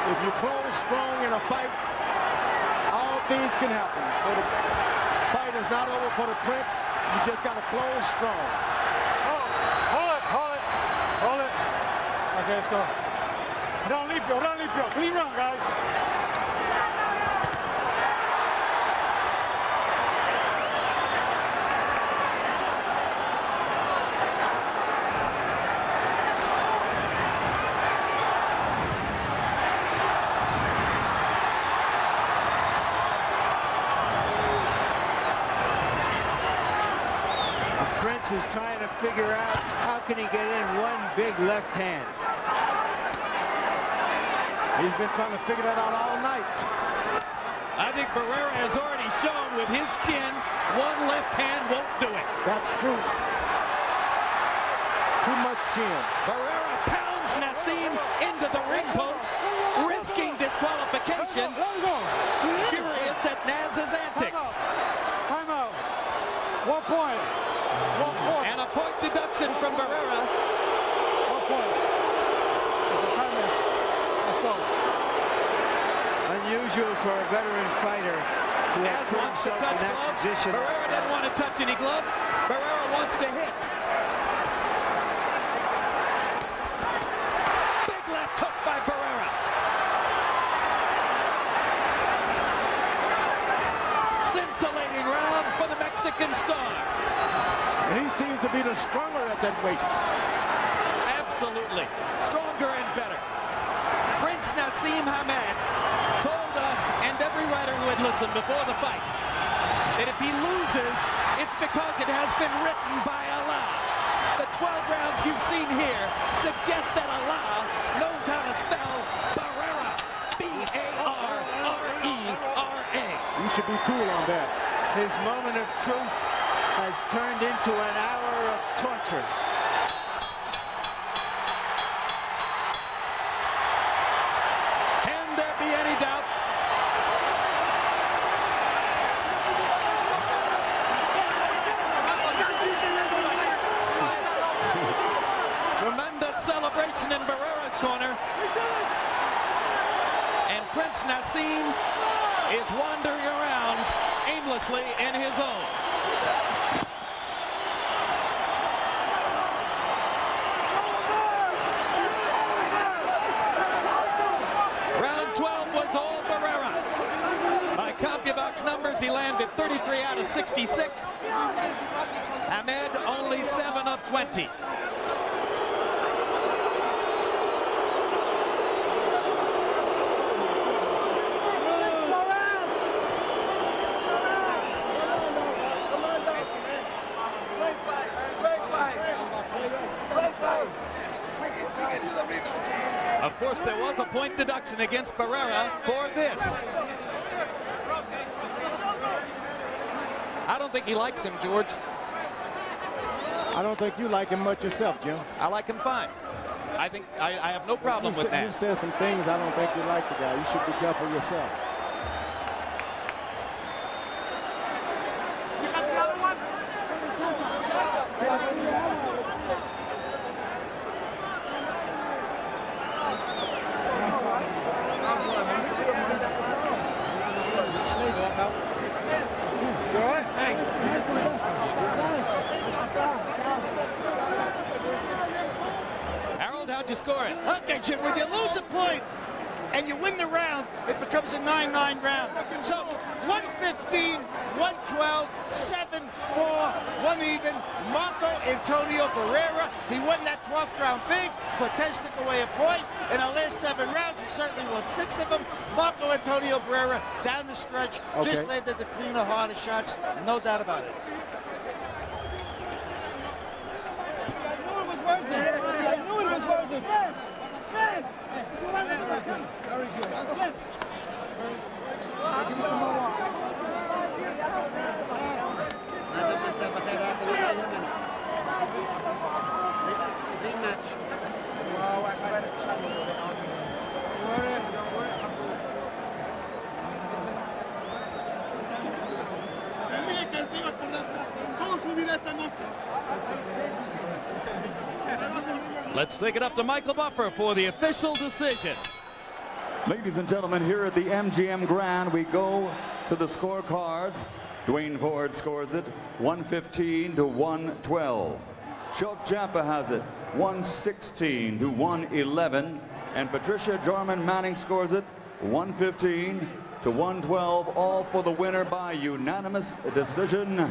S6: If you close strong in a fight, all things can happen. So the fight is not over for the Prince. You just got to close strong.
S4: Hold it. Okay, let's go. Run limpio. Clean run, guys.
S5: Is trying to figure out how can he get in one big left hand.
S6: He's been trying to figure that out all night.
S1: I think Barrera has already shown with his chin, one left hand won't do it.
S6: That's true. Too much chin.
S1: Barrera pounds Naseem into the ring post, risking disqualification. Furious at Naz's antics.
S4: Time out. 1 point.
S1: And a point deduction from Barrera.
S4: 1 point. Let's go.
S5: Unusual for a veteran fighter to have put
S1: Wants to
S5: himself in
S1: touch
S5: that
S1: gloves.
S5: position.
S1: Barrera doesn't want to touch any gloves. Barrera wants to hit. Big left hook by Barrera. Scintillating round for the Mexican star.
S6: He seems to be the stronger at that weight.
S1: Absolutely. Stronger and better. Prince Naseem Hamed told us, and every writer who had listened before the fight, that if he loses, it's because it has been written by Allah. The 12 rounds you've seen here suggest that Allah knows how to spell Barrera. B-A-R-R-E-R-A.
S6: You should be cool on that.
S5: His moment of truth has turned into an hour of torture.
S1: Can there be any doubt? Tremendous celebration in Barrera's corner. And Prince Naseem is wandering around aimlessly in his own. Round 12 was all Barrera. By CompuBox numbers, he landed 33 out of 66. Hamed only 7 of 20. Of course, there was a point deduction against Barrera for this. I don't think he likes him, George.
S6: I don't think you like him much yourself, Jim.
S1: I like him fine. I think I have no problem with that.
S6: You said some things I don't think you like the guy. You should be careful yourself.
S1: you score it?
S9: Okay, Jim, when you lose a point and you win the round, it becomes a 9-9 round. So 115, 112, 7-4, 1 even. Marco Antonio Barrera, he won that 12th round big. Cortez took away a point. In our last 7 rounds, he certainly won 6 of them. Marco Antonio Barrera, down the stretch, just landed the cleaner, harder shots. No doubt about it.
S1: Let's take it up to Michael Buffer for the official decision.
S2: Ladies and gentlemen, here at the MGM Grand, we go to the scorecards. Dwayne Ford scores it 115 to 112. Shulk Jampa has it 116 to 111. And Patricia Jorman Manning scores it 115 to 112. All for the winner by unanimous decision,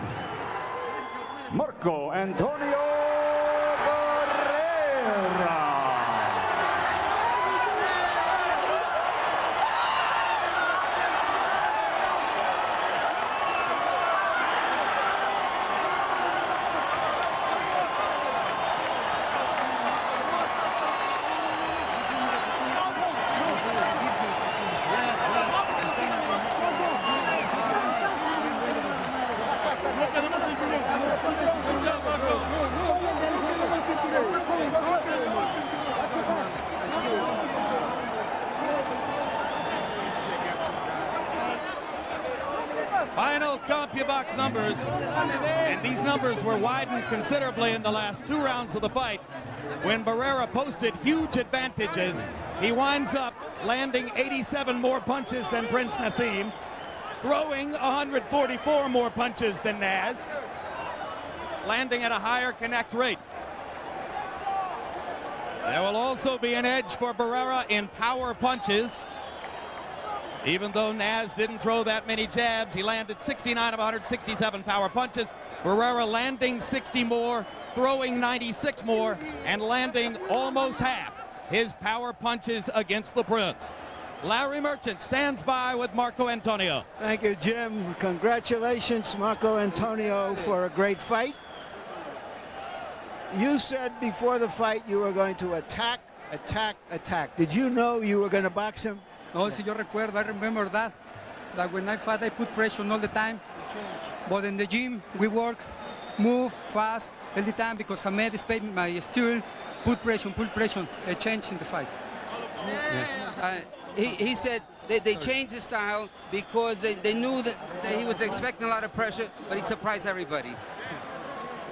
S2: Marco Antonio Barrera.
S1: Final CompuBox numbers, and these numbers were widened considerably in the last 2 rounds of the fight. When Barrera posted huge advantages, he winds up landing 87 more punches than Prince Naseem, throwing 144 more punches than Naz, landing at a higher connect rate. There will also be an edge for Barrera in power punches. Even though Naz didn't throw that many jabs, he landed 69 of 167 power punches. Barrera landing 60 more, throwing 96 more, and landing almost half his power punches against the Prince. Larry Merchant stands by with Marco Antonio.
S5: Thank you, Jim. Congratulations, Marco Antonio, for a great fight. You said before the fight you were going to attack, attack, attack. Did you know you were going to box him?
S11: No, si yo recuerdo, I remember that when I fight, I put pressure all the time. But in the gym, we work, move fast all the time because Hamed is paying my students, put pressure, they change in the fight.
S8: He said they changed his style because they knew that he was expecting a lot of pressure, but he surprised everybody.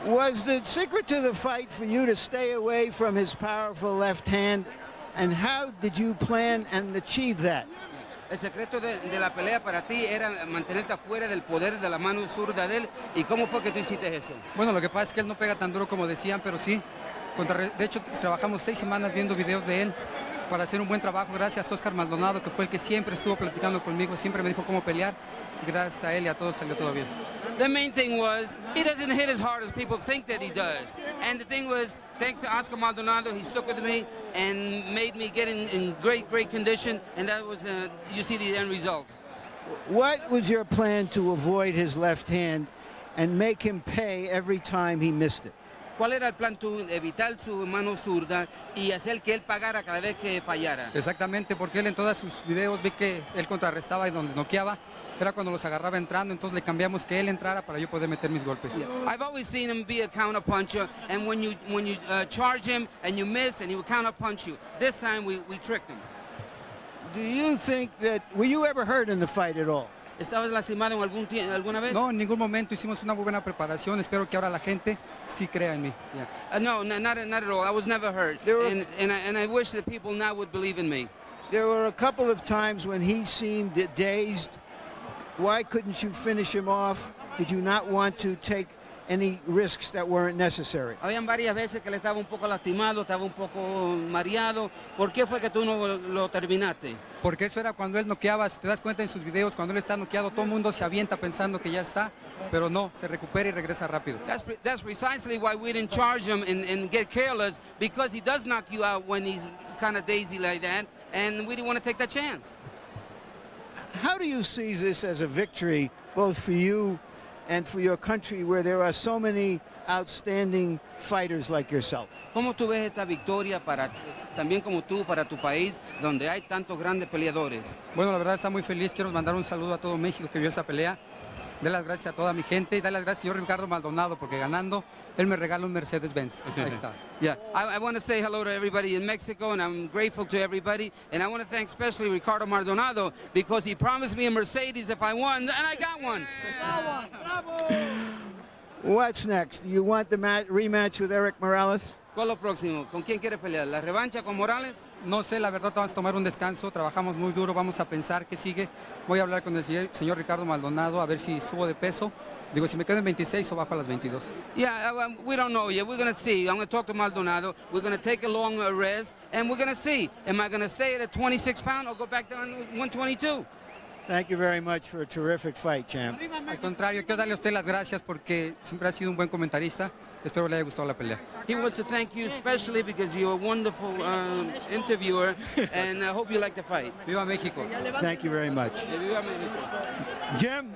S5: Was the secret to the fight for you to stay away from his powerful left hand? And how did you plan and achieve that?
S8: El secreto de la pelea para ti era mantenerte afuera del poder de la mano zurda de él. ¿Y cómo fue que tú hiciste eso?
S11: Bueno, lo que pasa es que él no pega tan duro como decían, pero sí. De hecho, trabajamos 6 semanas viendo videos de él para hacer un buen trabajo. Gracias a Oscar Maldonado, que fue el que siempre estuvo platicando conmigo, siempre me dijo cómo pelear. Gracias a él y a todos salió todo bien.
S8: The main thing was he doesn't hit as hard as people think that he does. And the thing was, thanks to Oscar Maldonado, he stuck with me and made me get in great condition. And that was, you see the end result.
S5: What was your plan to avoid his left hand and make him pay every time he missed it?
S8: ¿Cuál era el plan tú? Evitar su mano zurda y hacer que él pagara cada vez que fallara.
S11: Exactamente, porque él en todos sus videos vi que él contrarrestaba y donde noqueaba era cuando los agarraba entrando, entonces le cambiamos que él entrara para yo poder meter mis golpes.
S8: Yeah. I've always seen him be a counter puncher, and when you charge him and you miss, and he would counter punch you. This time we tricked him.
S5: Do you think that, were you ever hurt in the fight at all?
S8: ¿Estabas lastimado en alguna vez?
S11: No, en ningún momento. Hicimos una muy buena preparación. Espero que ahora la gente sí crea en mí.
S8: Yeah. No, not at all. I was never hurt. And I wish that people now would believe in me.
S5: There were a couple of times when he seemed dazed. Why couldn't you finish him off? Did you not want to take any risks that weren't necessary?
S8: Habían varias veces que él estaba un poco lastimado, estaba un poco mareado. ¿Por qué fue que tú no lo terminaste?
S11: Porque eso era cuando él noqueaba, si te das cuenta en sus videos, cuando él está noqueado, todo el mundo se avienta pensando que ya está, pero no, se recupera y regresa rápido.
S8: That's precisely why we didn't charge him and get careless, because he does knock you out when he's kind of daisy like that, and we didn't want to take that chance.
S5: How do you see this as a victory, both for you and for your country, where there are so many outstanding fighters like yourself?
S8: ¿Cómo tú ves esta victoria también como tú, para tu país, donde hay tantos grandes peleadores?
S11: Bueno, la verdad está muy feliz. Quiero mandar un saludo a todo México que vio esa pelea. Dar las gracias a toda mi gente y dar las gracias al señor Ricardo Maldonado, porque ganando, él me regala un Mercedes-Benz. Ahí está.
S8: Yeah, I want to say hello to everybody in Mexico, and I'm grateful to everybody. And I want to thank especially Ricardo Maldonado, because he promised me a Mercedes if I won, and I got one.
S5: What's next? Do you want the rematch with Eric Morales?
S8: ¿Cuál es lo próximo? ¿Con quién quieres pelear? ¿La revancha con Morales?
S11: No sé, la verdad, vamos a tomar un descanso, trabajamos muy duro, vamos a pensar qué sigue. Voy a hablar con el señor Ricardo Maldonado a ver si subo de peso. Digo, si me quedo en 26 o bajo a las 22.
S8: Yeah, we don't know yet. We're going to see. I'm going to talk to Maldonado. We're going to take a long rest, and we're going to see. Am I going to stay at a 26-pound or go back down to 122?
S5: Thank you very much for a terrific fight, champ.
S11: Al contrario, quiero darle a usted las gracias porque siempre ha sido un buen comentarista. Espero le haya gustado la pelea.
S8: He wants to thank you especially because you're a wonderful interviewer, and I hope you like the fight.
S11: Viva México.
S5: Thank you very much.
S8: Viva México.
S5: Jim?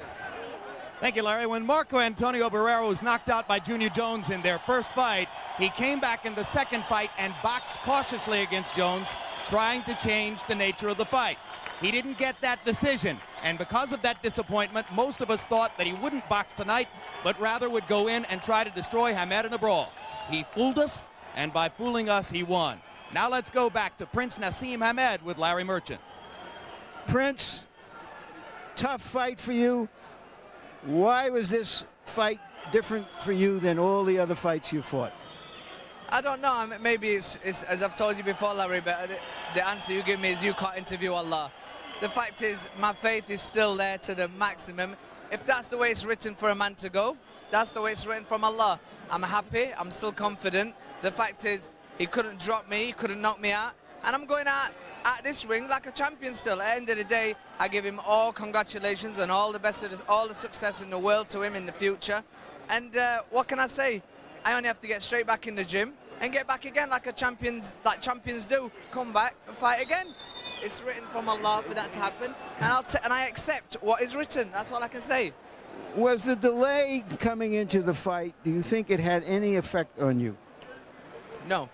S1: Thank you, Larry. When Marco Antonio Barrera was knocked out by Junior Jones in their first fight, he came back in the second fight and boxed cautiously against Jones, trying to change the nature of the fight. He didn't get that decision, and because of that disappointment, most of us thought that he wouldn't box tonight, but rather would go in and try to destroy Hamed in a brawl. He fooled us, and by fooling us, he won. Now let's go back to Prince Naseem Hamed with Larry Merchant.
S5: Prince, tough fight for you. Why was this fight different for you than all the other fights you fought?
S3: I don't know. I mean, maybe it's as I've told you before, Larry, but the answer you give me is you can't interview Allah. The fact is, my faith is still there to the maximum. If that's the way it's written for a man to go, that's the way it's written from Allah. I'm happy. I'm still confident. The fact is, he couldn't drop me. He couldn't knock me out. And I'm going out at this ring like a champion still. At the end of the day, I give him all congratulations and all the best of all the success in the world to him in the future. And what can I say? I only have to get straight back in the gym and get back again like champions do. Come back and fight again. It's written from Allah for that to happen, and I accept what is written. That's all I can say.
S5: Was the delay coming into the fight, do you think it had any effect on you?
S3: No.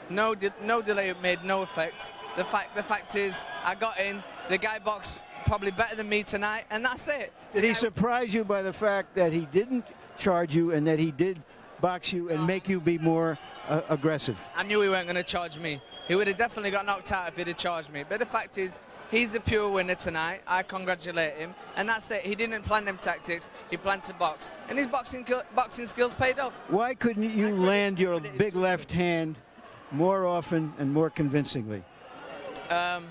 S3: No delay made no effect. The fact is, I got in. The guy boxed probably better than me tonight, and that's it.
S5: Did he surprise you by the fact that he didn't charge you and that he did box you and make you be more aggressive?
S3: I knew he weren't going to charge me. He would have definitely got knocked out if he'd have charged me. But the fact is, he's the pure winner tonight. I congratulate him. And that's it. He didn't plan them tactics. He planned to box. And his boxing skills paid off.
S5: Why couldn't you land your big left hand more often and more convincingly?
S3: I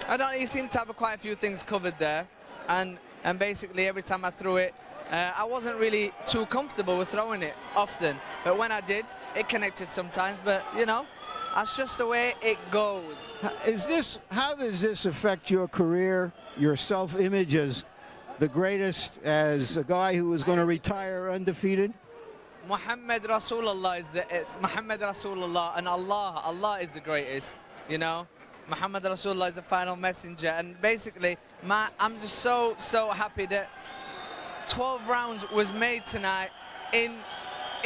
S3: don't know. He seemed to have quite a few things covered there. And basically, every time I threw it, I wasn't really too comfortable with throwing it often. But when I did, it connected sometimes. But, you know, that's just the way it goes.
S5: How does this affect your career, your self-image as the greatest, as a guy who is going to retire undefeated?
S3: Muhammad Rasulullah it's Muhammad Rasulullah, and Allah is the greatest, you know. Muhammad Rasulullah is the final messenger, and basically, I'm just so happy that 12 rounds was made tonight in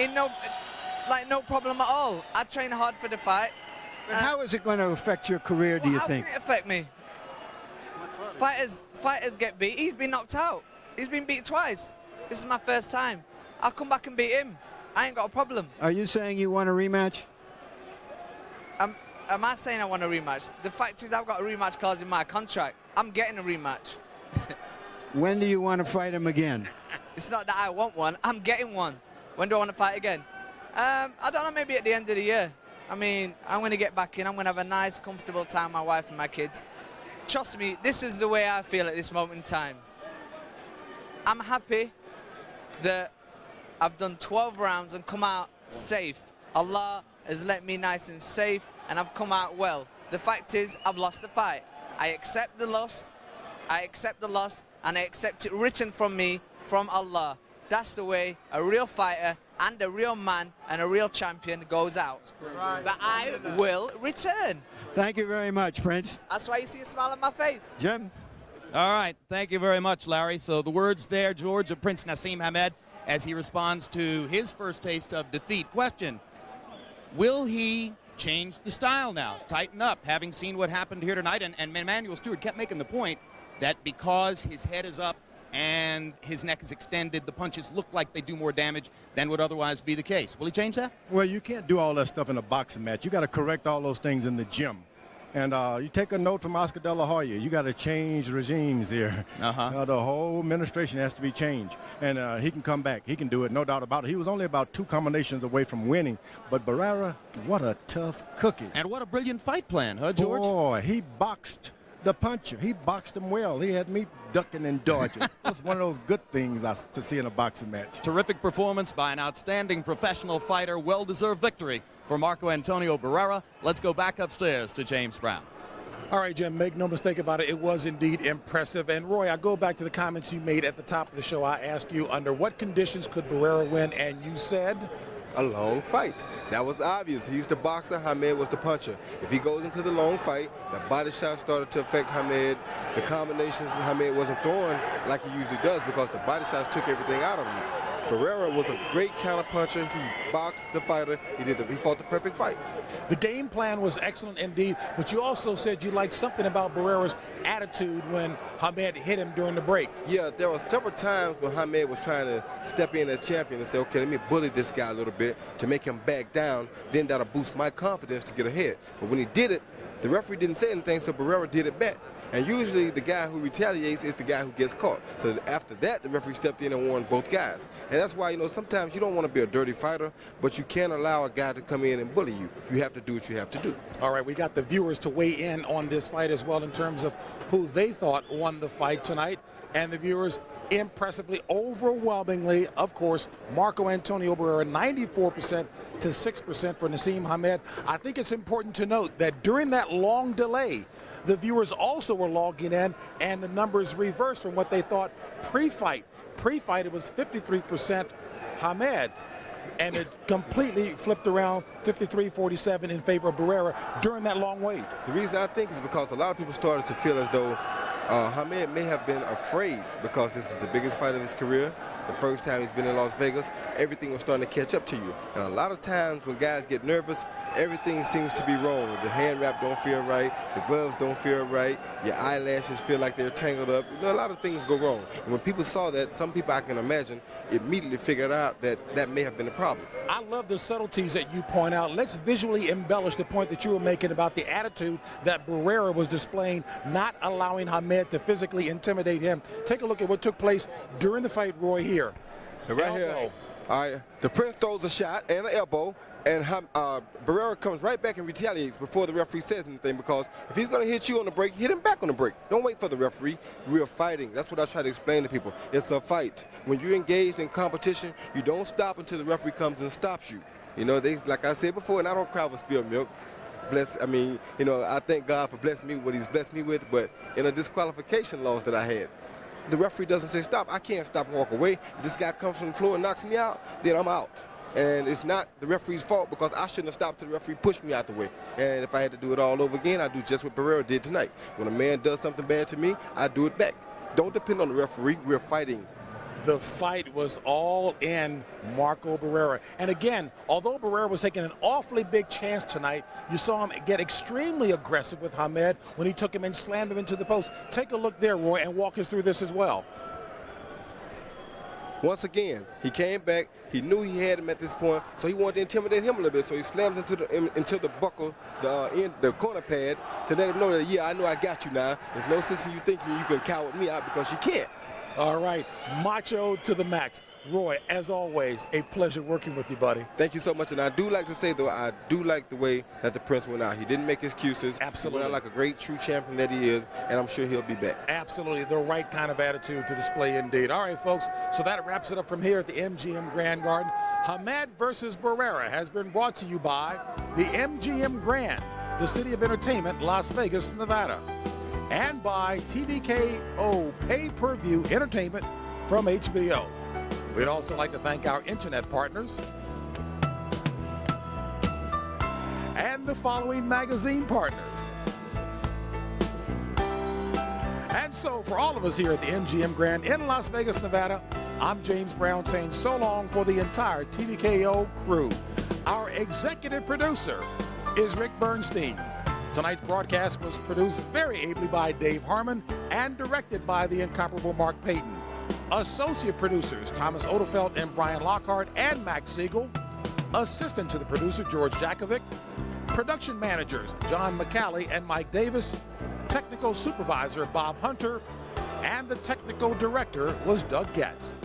S3: no problem at all. I trained hard for the fight.
S5: And how is it going to affect your career, do you think?
S3: How can it affect me? Fighters get beat. He's been knocked out. He's been beat twice. This is my first time. I'll come back and beat him. I ain't got a problem.
S5: Are you saying you want a rematch?
S3: Am I saying I want a rematch? The fact is, I've got a rematch clause in my contract. I'm getting a rematch.
S5: When do you want to fight him again?
S3: It's not that I want one. I'm getting one. When do I want to fight again? I don't know, maybe at the end of the year. I mean, I'm going to get back in. I'm going to have a nice, comfortable time with my wife and my kids. Trust me, this is the way I feel at this moment in time. I'm happy that I've done 12 rounds and come out safe. Allah has let me nice and safe, and I've come out well. The fact is, I've lost the fight. I accept the loss. I accept the loss, and I accept it written from me, from Allah. That's the way a real fighter and a real man and a real champion goes out. Right. But I will return.
S5: Thank you very much, Prince.
S3: That's why you see a smile on my face.
S5: Jim?
S1: All right. Thank you very much, Larry. So the words there, George, of Prince Naseem Hamed as he responds to his first taste of defeat. Question, will he change the style now, tighten up, having seen what happened here tonight? And Emmanuel Stewart kept making the point that because his head is up and his neck is extended, the punches look like they do more damage than would otherwise be the case. Will he change that?
S6: Well, you can't do all that stuff in a boxing match. You got to correct all those things in the gym. And you take a note from Oscar De La Hoya. You got to change regimes here. The whole administration has to be changed. And he can come back. He can do it, no doubt about it. He was only about 2 combinations away from winning. But Barrera, what a tough cookie.
S1: And what a brilliant fight plan, huh, George?
S6: Boy, he boxed the puncher. He boxed him well. He had me ducking and dodging. That's one of those good things to see in a boxing match.
S1: Terrific performance by an outstanding professional fighter. Well-deserved victory for Marco Antonio Barrera. Let's go back upstairs to James Brown.
S12: All right, Jim, make no mistake about it. It was indeed impressive. And, Roy, I go back to the comments you made at the top of the show. I asked you, under what conditions could Barrera win? And you said?
S13: A long fight. That was obvious. He's the boxer. Hamed was the puncher. If he goes into the long fight, the body shot started to affect Hamed. The combinations Hamed wasn't throwing like he usually does because the body shots took everything out of him. Barrera was a great counterpuncher. He boxed the fighter. He fought the perfect fight.
S12: The game plan was excellent indeed, but you also said you liked something about Barrera's attitude when Hamed hit him during the break.
S13: Yeah, there were several times when Hamed was trying to step in as champion and say, okay, let me bully this guy a little bit to make him back down. Then that'll boost my confidence to get ahead. But when he did it, the referee didn't say anything, so Barrera did it back. And usually the guy who retaliates is the guy who gets caught. So after that, the referee stepped in and warned both guys. And that's why, sometimes you don't want to be a dirty fighter, but you can't allow a guy to come in and bully you. You have to do what you have to do.
S12: All right, we got the viewers to weigh in on this fight as well in terms of who they thought won the fight tonight. And the viewers impressively, overwhelmingly, of course, Marco Antonio Barrera, 94% to 6% for Naseem Hamed. I think it's important to note that during that long delay, the viewers also were logging in, and the numbers reversed from what they thought pre-fight. Pre-fight, it was 53% Hamed, and it completely flipped around 53-47 in favor of Barrera during that long wait.
S13: The reason I think is because a lot of people started to feel as though Hamed may have been afraid because this is the biggest fight of his career. The first time he's been in Las Vegas, everything was starting to catch up to you. And a lot of times when guys get nervous, everything seems to be wrong. The hand wrap don't feel right. The gloves don't feel right. Your eyelashes feel like they're tangled up. A lot of things go wrong. And when people saw that, some people I can imagine immediately figured out that that may have been a problem.
S12: I love the subtleties that you point out. Let's visually embellish the point that you were making about the attitude that Barrera was displaying, not allowing Hamed to physically intimidate him. Take a look at what took place during the fight, Roy, here.
S13: Right here. All right, the Prince throws a shot and an elbow, and Barrera comes right back and retaliates before the referee says anything, because if he's going to hit you on the break, hit him back on the break. Don't wait for the referee. We're fighting. That's what I try to explain to people. It's a fight. When you're engaged in competition, you don't stop until the referee comes and stops you. Like I said before, and I don't cry for spilled milk. I thank God for blessing me with what he's blessed me with, but in a disqualification loss that I had, the referee doesn't say stop. I can't stop and walk away. If this guy comes from the floor and knocks me out, then I'm out. And it's not the referee's fault because I shouldn't have stopped till the referee pushed me out the way. And if I had to do it all over again, I'd do just what Barrera did tonight. When a man does something bad to me, I do it back. Don't depend on the referee. We're fighting.
S12: The fight was all in Marco Barrera. And again, although Barrera was taking an awfully big chance tonight, you saw him get extremely aggressive with Hamed when he took him and slammed him into the post. Take a look there, Roy, and walk us through this as well.
S13: Once again, he came back. He knew he had him at this point, so he wanted to intimidate him a little bit. So he slams into the buckle, the corner pad, to let him know that, yeah, I know I got you now. There's no sense in you thinking you can cower me out because you can't.
S12: All right, macho to the max. Roy, as always, a pleasure working with you, buddy.
S13: Thank you so much. And I do like to say, though, I do like the way that the Prince went out. He didn't make excuses.
S12: Absolutely.
S13: He went out like a great, true champion that he is, and I'm sure he'll be back.
S12: Absolutely. The right kind of attitude to display indeed. All right, folks, so that wraps it up from here at the MGM Grand Garden. Hamed versus Barrera has been brought to you by the MGM Grand, the City of Entertainment, Las Vegas, Nevada, and by TVKO Pay-Per-View Entertainment from HBO. We'd also like to thank our internet partners and the following magazine partners. And so for all of us here at the MGM Grand in Las Vegas, Nevada, I'm James Brown saying so long for the entire TVKO crew. Our executive producer is Rick Bernstein. Tonight's broadcast was produced very ably by Dave Harmon and directed by the incomparable Mark Payton. Associate producers Thomas Odefeld and Brian Lockhart and Max Siegel. Assistant to the producer George Jakovic. Production managers John McCallie and Mike Davis. Technical supervisor Bob Hunter. And the technical director was Doug Getz.